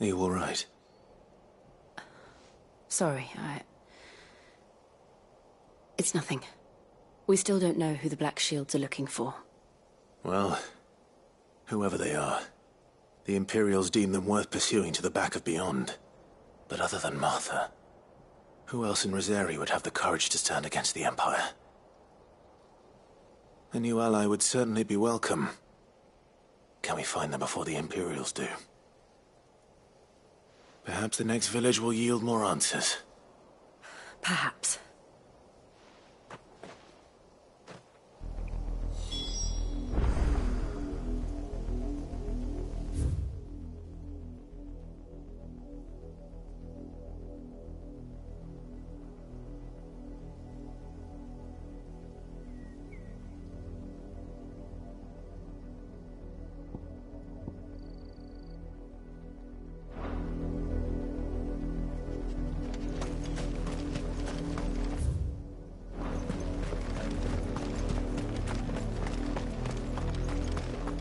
Are you all right? Sorry, It's nothing. We still don't know who the Black Shields are looking for. Well, whoever they are, the Imperials deem them worth pursuing to the back of beyond. But other than Martha, who else in Rosari would have the courage to stand against the Empire? A new ally would certainly be welcome. Can we find them before the Imperials do? Perhaps the next village will yield more answers. Perhaps.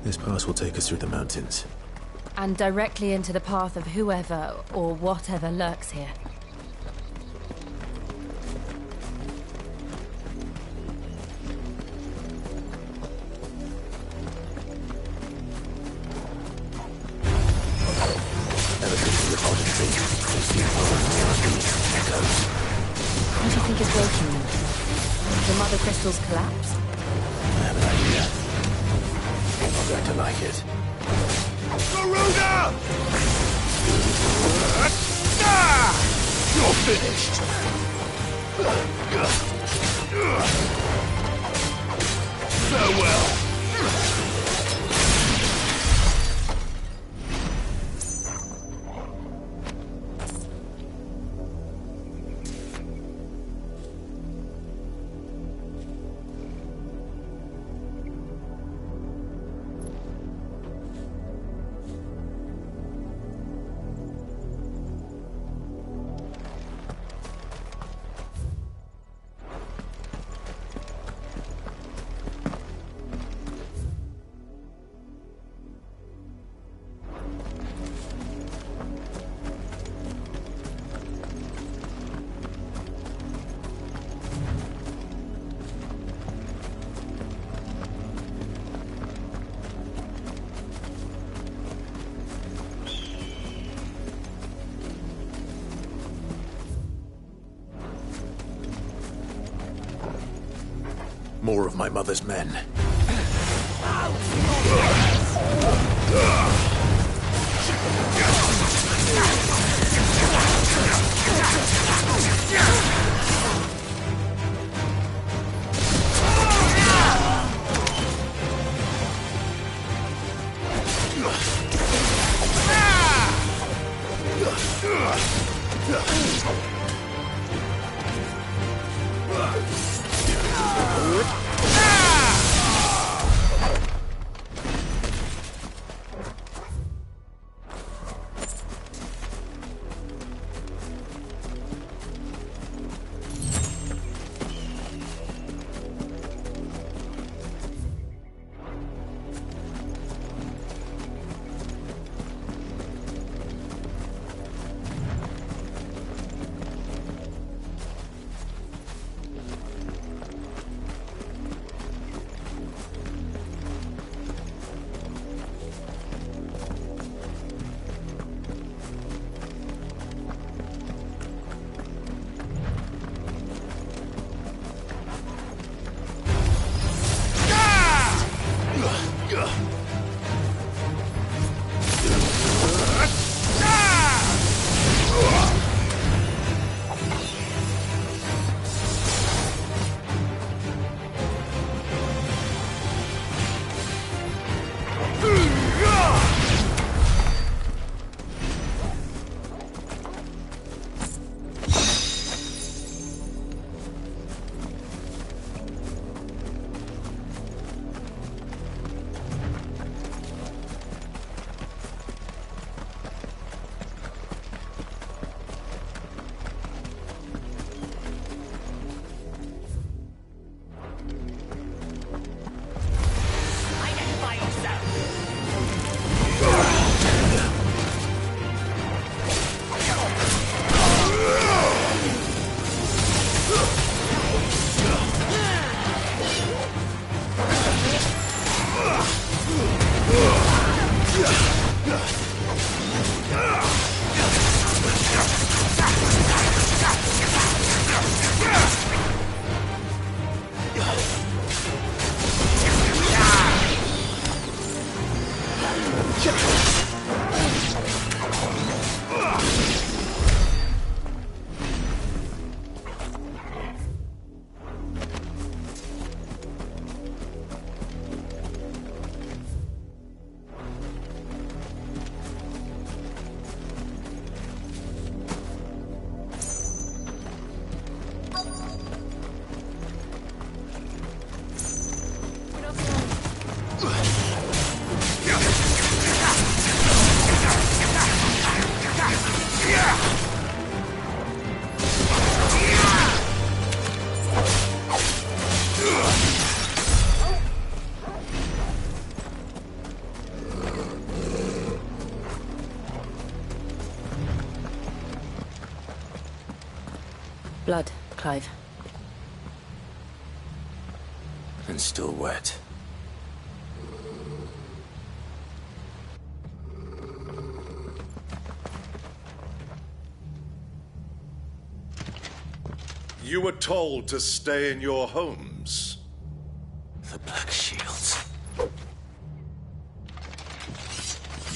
This pass will take us through the mountains. And directly into the path of whoever or whatever lurks here. Ever since the reported tree, we've seen echoes. What do you think is breaking them? The mother crystals collapsed? I have an idea. You're not going to like it. Garuda! You're finished! Farewell! More of my mother's men. Blood, Clive. And still wet. You were told to stay in your homes. The Black Shields.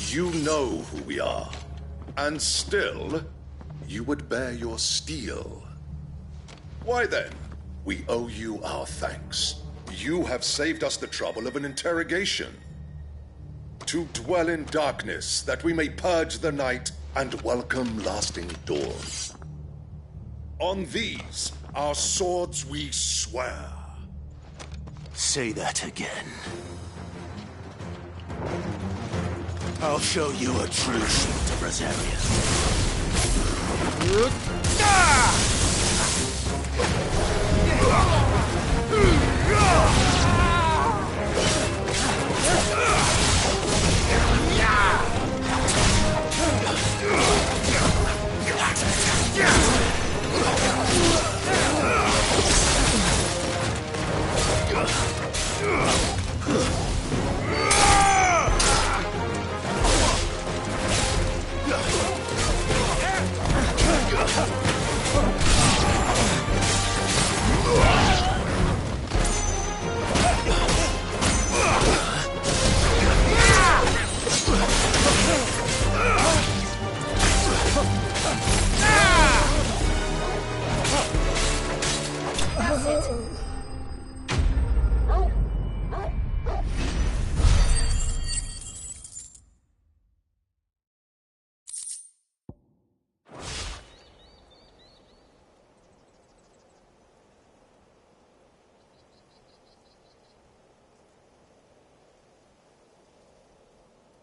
You know who we are. And still, you would bear your steel. Why then, we owe you our thanks. You have saved us the trouble of an interrogation. To dwell in darkness, that we may purge the night and welcome lasting dawn. On these, our swords we swear. Say that again. I'll show you a true shield of Rosaria.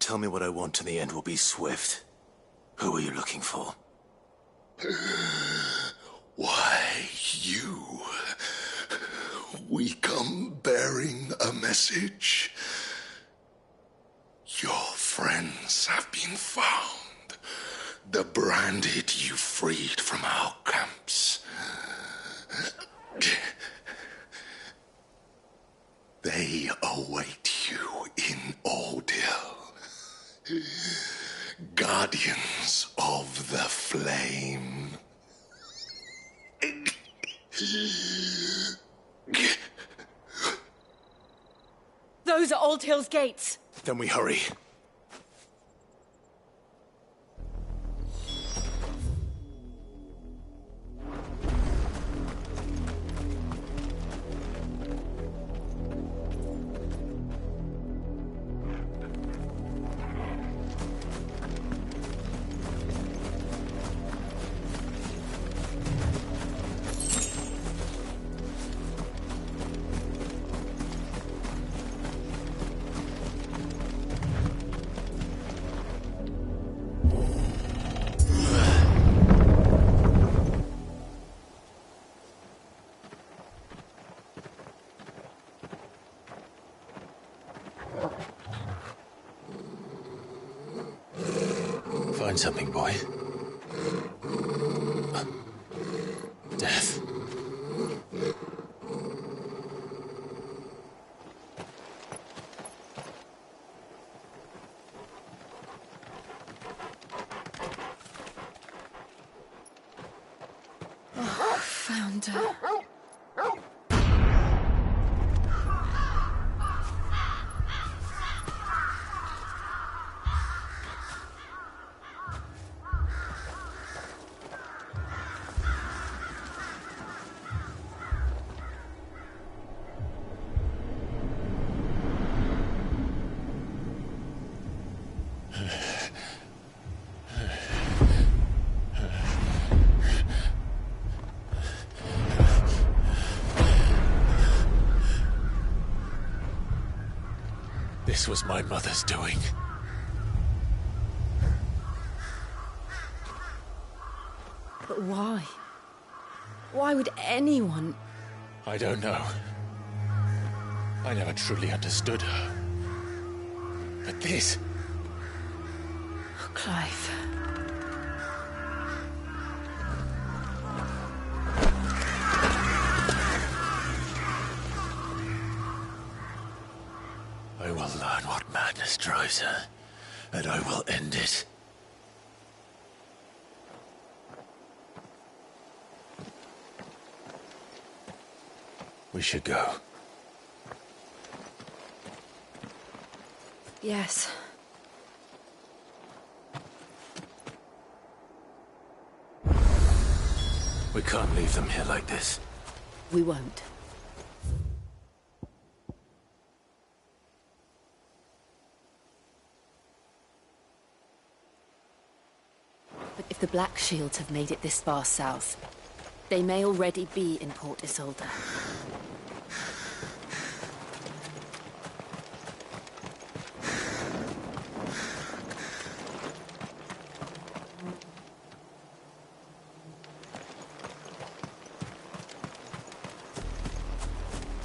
tell me what I want and the end will be swift. Who are you looking for? Why, you. We come bearing a message. Your friends have been found. The branded you freed from our camps. They await you in Ordil. Guardians of the Flame. Those are Old Hill's gates. Then we hurry. Find something, boy. Death. Oh, found her. This was my mother's doing. But why? Why would anyone? I don't know. I never truly understood her. But this... Oh, Clive. I will learn what madness drives her, and I will end it. We should go. Yes. We can't leave them here like this. We won't. But if the Black Shields have made it this far south, they may already be in Port Isolde.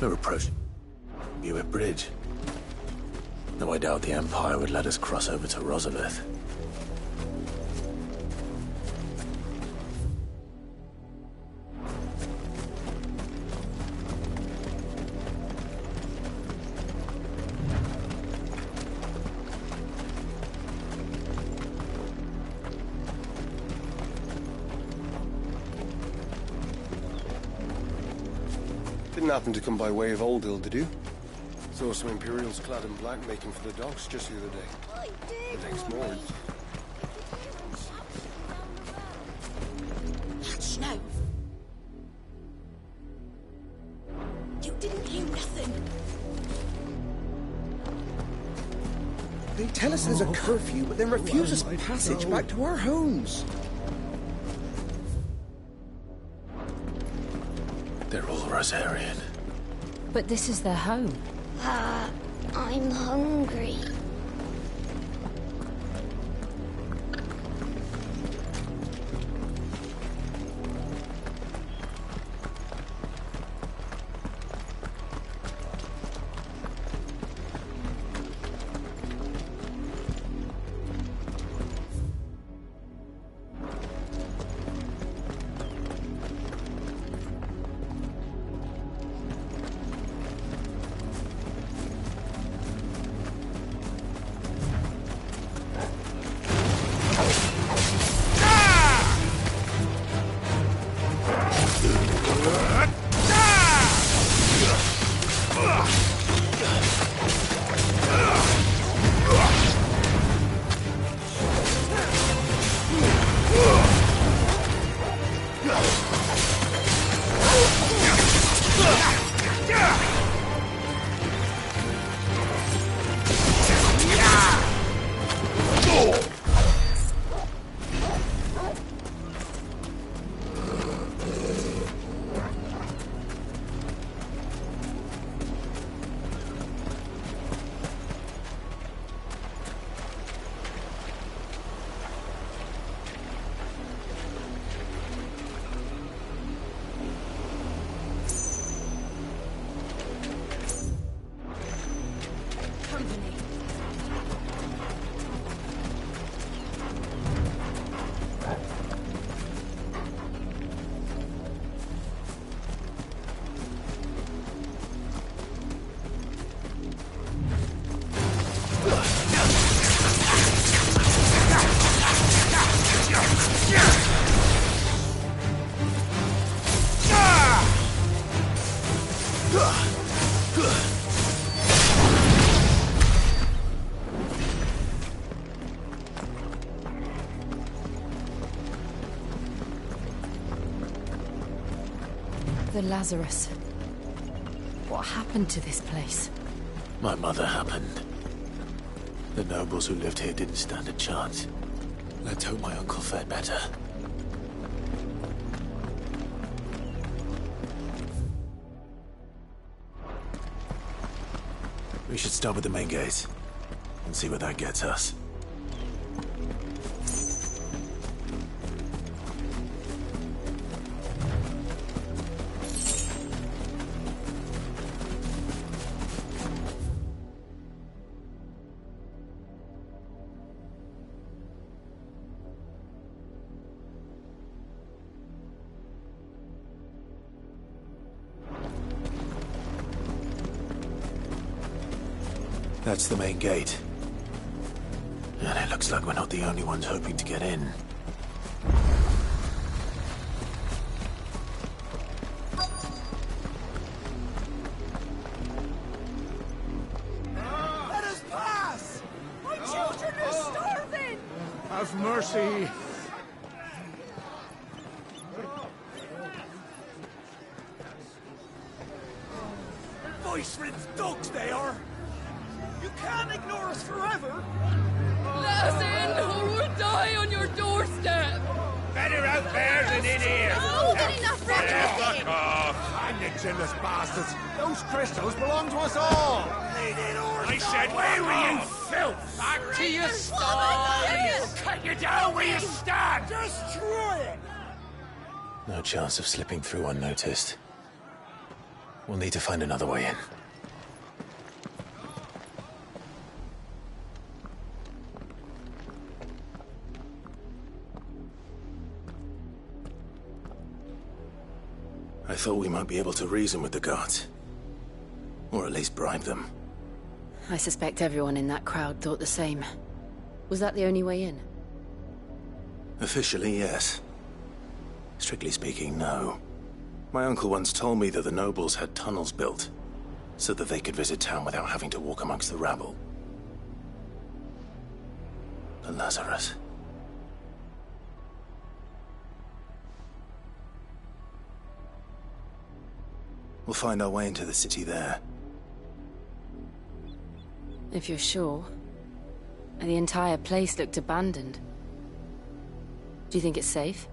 We're approaching Ep.8 Bridge. Though I doubt the Empire would let us cross over to Rosalith. Didn't happen to come by way of Oldhill, did you? Saw some Imperials clad in black making for the docks just the other day. The next morning. Snow. You didn't hear nothing. They tell us there's a curfew, but then refuse us passage back to our homes. They're all Rosarian. But this is their home. I'm hungry. The Lazarus. What happened to this place? My mother happened. The nobles who lived here didn't stand a chance. Let's hope my uncle fared better. We should start with the main gate and see where that gets us. That's the main gate. And it looks like we're not the only ones hoping to get in. Let us pass! My children are starving! Have mercy. Voice-ridden dogs they are! You can't ignore us forever! Let us in, or we'll die on your doorstep! Better out there than in here. Oh, good enough, Fuck off. Hang it, chinless bastards! Those crystals belong to us all! I said, where were you, filth? Back to your stall! Cut you down where you stand. Destroy it! No chance of slipping through unnoticed. We'll need to find another way in. I thought we might be able to reason with the guards. Or at least bribe them. I suspect everyone in that crowd thought the same. Was that the only way in? Officially, yes. Strictly speaking, no. My uncle once told me that the nobles had tunnels built, so that they could visit town without having to walk amongst the rabble. The Lazarus. We'll find our way into the city there. If you're sure. The entire place looked abandoned. Do you think it's safe?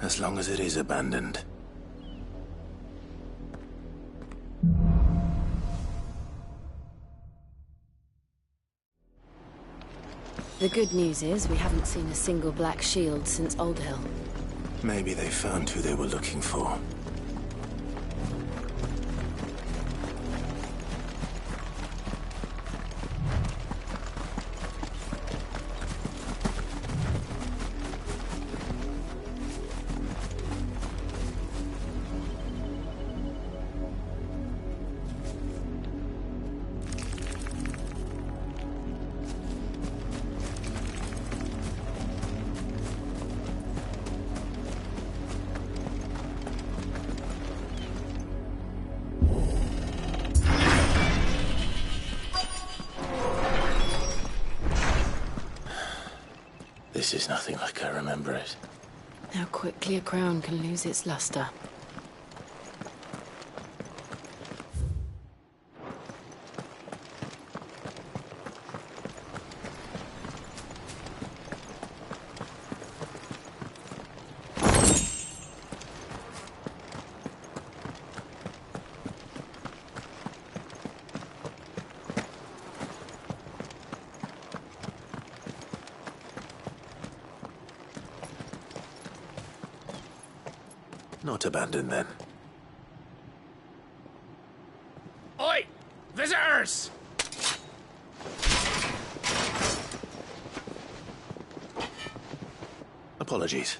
As long as it is abandoned. The good news is we haven't seen a single black shield since Old Hill. Maybe they found who they were looking for. This is nothing like I remember it. How quickly a crown can lose its luster. Not abandoned, then. Oi! Visitors! Apologies.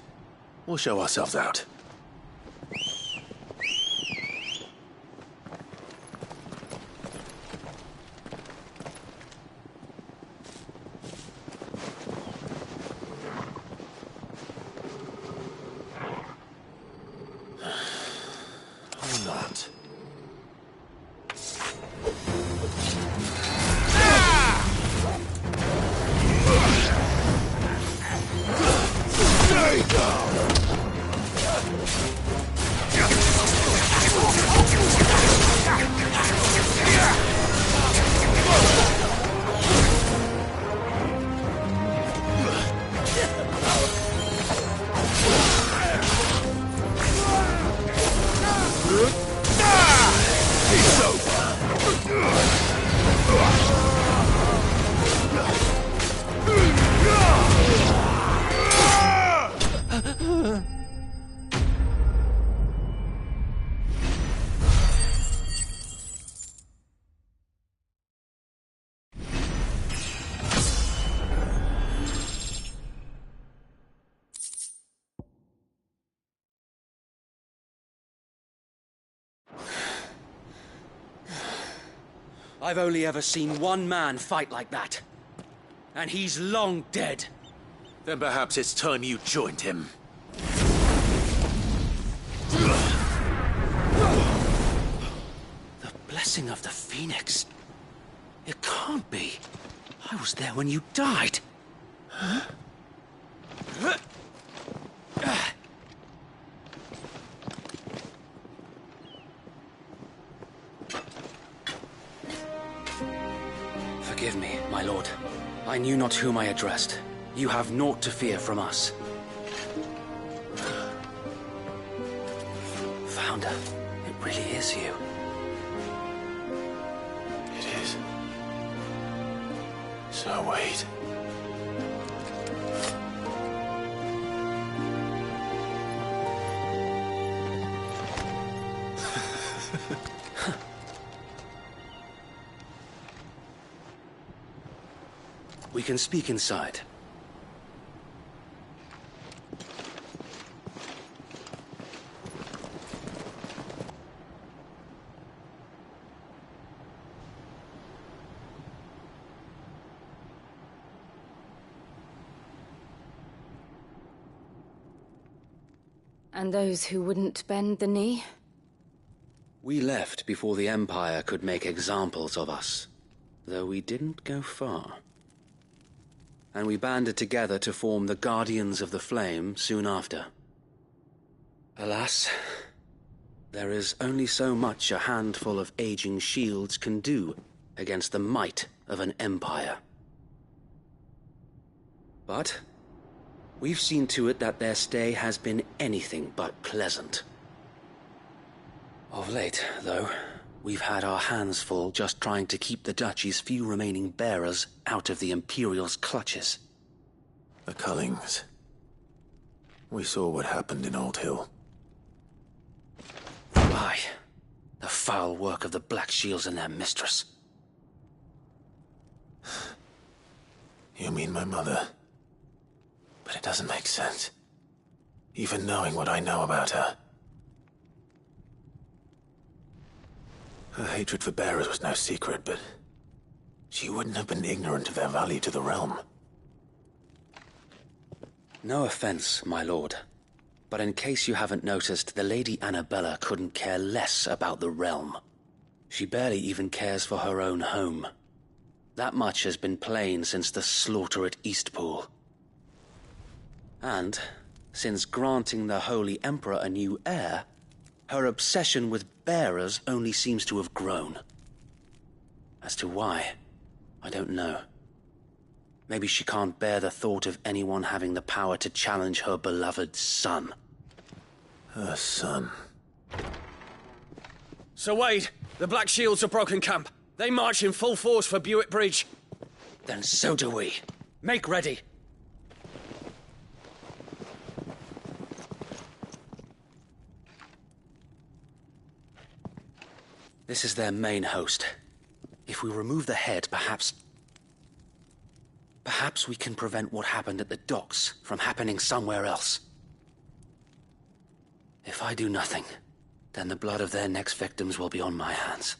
We'll show ourselves out. Or not. There you go! I've only ever seen one man fight like that. And he's long dead. Then perhaps it's time you joined him. The blessing of the Phoenix. It can't be. I was there when you died. Huh? Forgive me, my lord. I knew not whom I addressed. You have naught to fear from us. Founder, it really is you. It is. So wait. We can speak inside. And those who wouldn't bend the knee? We left before the Empire could make examples of us, though we didn't go far. And we banded together to form the Guardians of the Flame soon after. Alas, there is only so much a handful of aging shields can do against the might of an empire. But we've seen to it that their stay has been anything but pleasant. Of late, though, we've had our hands full just trying to keep the Duchy's few remaining bearers out of the Imperial's clutches. The Cullings. We saw what happened in Old Hill. Aye. The foul work of the Black Shields and their mistress. You mean my mother? But it doesn't make sense. Even knowing what I know about her. Her hatred for bearers was no secret, but she wouldn't have been ignorant of their value to the realm. No offense, my lord. But in case you haven't noticed, the Lady Annabella couldn't care less about the realm. She barely even cares for her own home. That much has been plain since the slaughter at Eastpool. And, since granting the Holy Emperor a new heir, her obsession with bearers only seems to have grown. As to why, I don't know. Maybe she can't bear the thought of anyone having the power to challenge her beloved son. Her son. Sir Wade, the Black Shields have broken camp. They march in full force for Buick Bridge. Then so do we. Make ready. This is their main host. If we remove the head, perhaps we can prevent what happened at the docks from happening somewhere else. If I do nothing, then the blood of their next victims will be on my hands.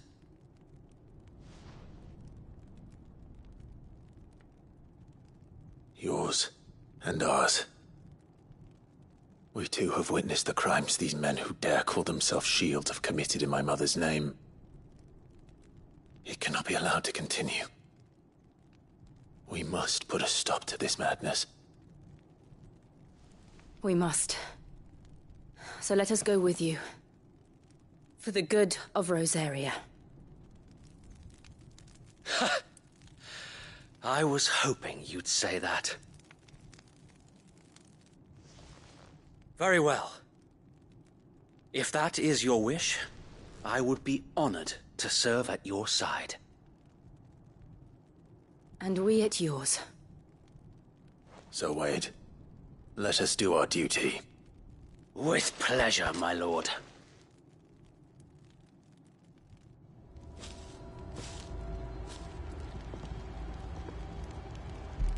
Yours and ours. We too have witnessed the crimes these men who dare call themselves shields have committed in my mother's name. It cannot be allowed to continue. We must put a stop to this madness. We must. So let us go with you. For the good of Rosaria. I was hoping you'd say that. Very well. If that is your wish, I would be honored to serve at your side. And we at yours. So, Wade, let us do our duty. With pleasure, my lord.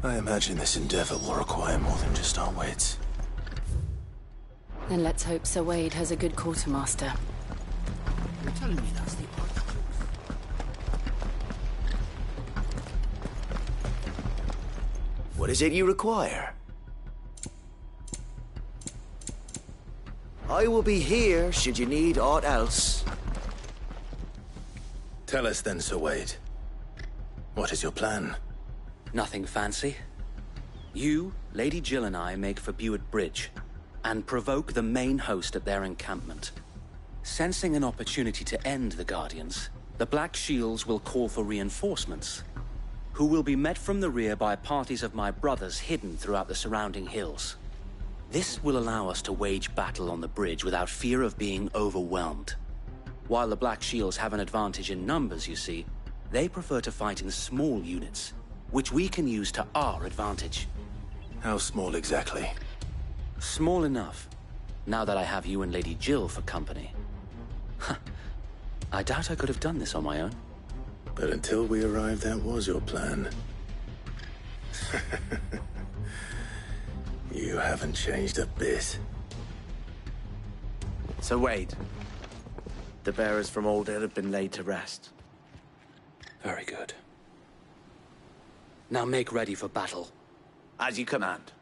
I imagine this endeavor will require more than just our wits. Then let's hope Sir Wade has a good quartermaster. You're telling me that's the What is it you require? I will be here should you need aught else. Tell us then, Sir Wade. What is your plan? Nothing fancy. You, Lady Jill and I make for Buett Bridge and provoke the main host at their encampment. Sensing an opportunity to end the Guardians, the Black Shields will call for reinforcements, who will be met from the rear by parties of my brothers hidden throughout the surrounding hills. This will allow us to wage battle on the bridge without fear of being overwhelmed. While the Black Shields have an advantage in numbers, you see, they prefer to fight in small units, which we can use to our advantage. How small exactly? Small enough, now that I have you and Lady Jill for company. I doubt I could have done this on my own. But until we arrived, that was your plan. You haven't changed a bit. So Wade, the bearers from Old Ed have been laid to rest. Very good. Now make ready for battle. As you command.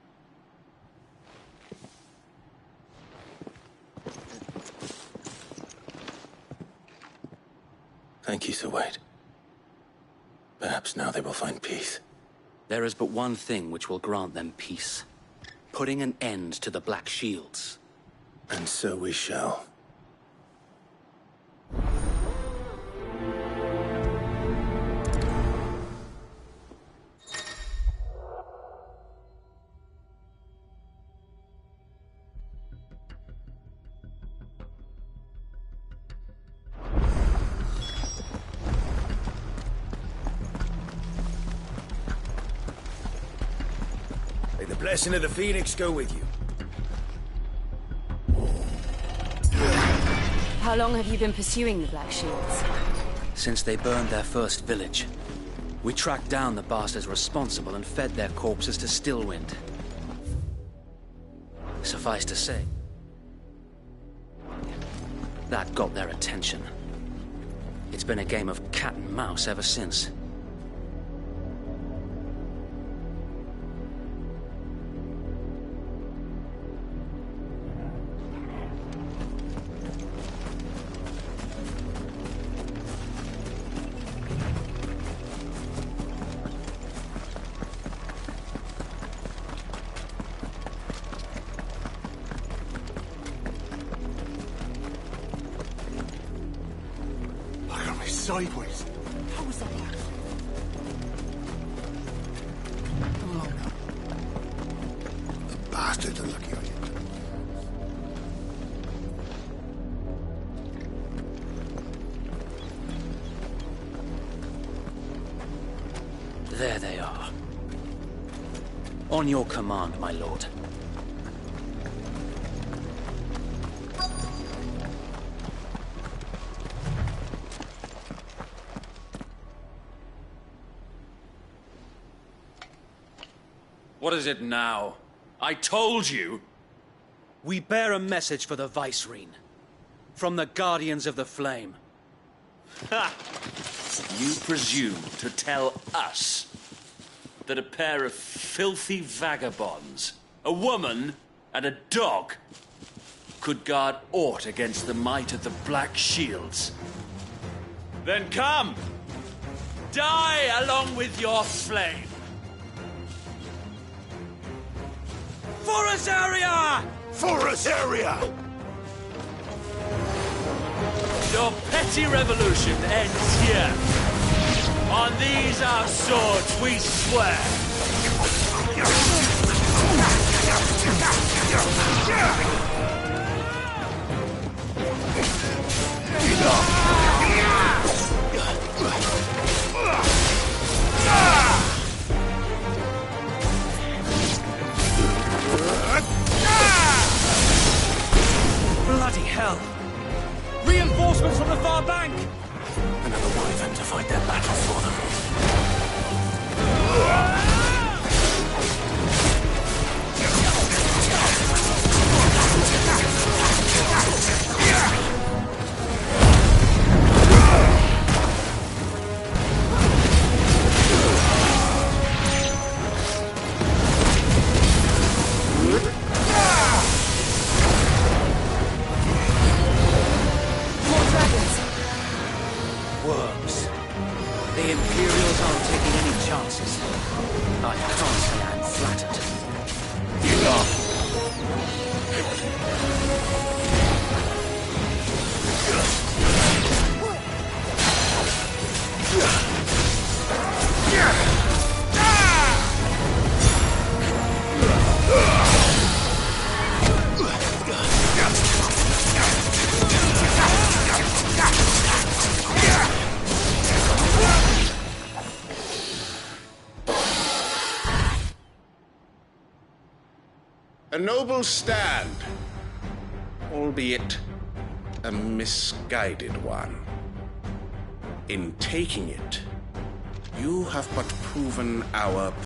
Thank you, Sir Wade. Perhaps now they will find peace. There is but one thing which will grant them peace. Putting an end to the Black Shields. And so we shall. May the blessing of the Phoenix go with you. How long have you been pursuing the Black Shields? Since they burned their first village. We tracked down the bastards responsible and fed their corpses to Stillwind. Suffice to say, that got their attention. It's been a game of cat and mouse ever since. Sideways. How was that last? Come along now. The bastards are lucky on you. There they are. On your command, my lord. What is it now? I told you! We bear a message for the Vicereine. From the Guardians of the Flame. Ha! You presume to tell us that a pair of filthy vagabonds, a woman and a dog, could guard aught against the might of the Black Shields? Then come! Die along with your flame! Forest area! Forest area! Your petty revolution ends here. On these our swords we swear. Bloody hell! Reinforcements from the far bank! Another wyvern to fight their battle for them. A noble stand, albeit a misguided one. In taking it, you have but proven our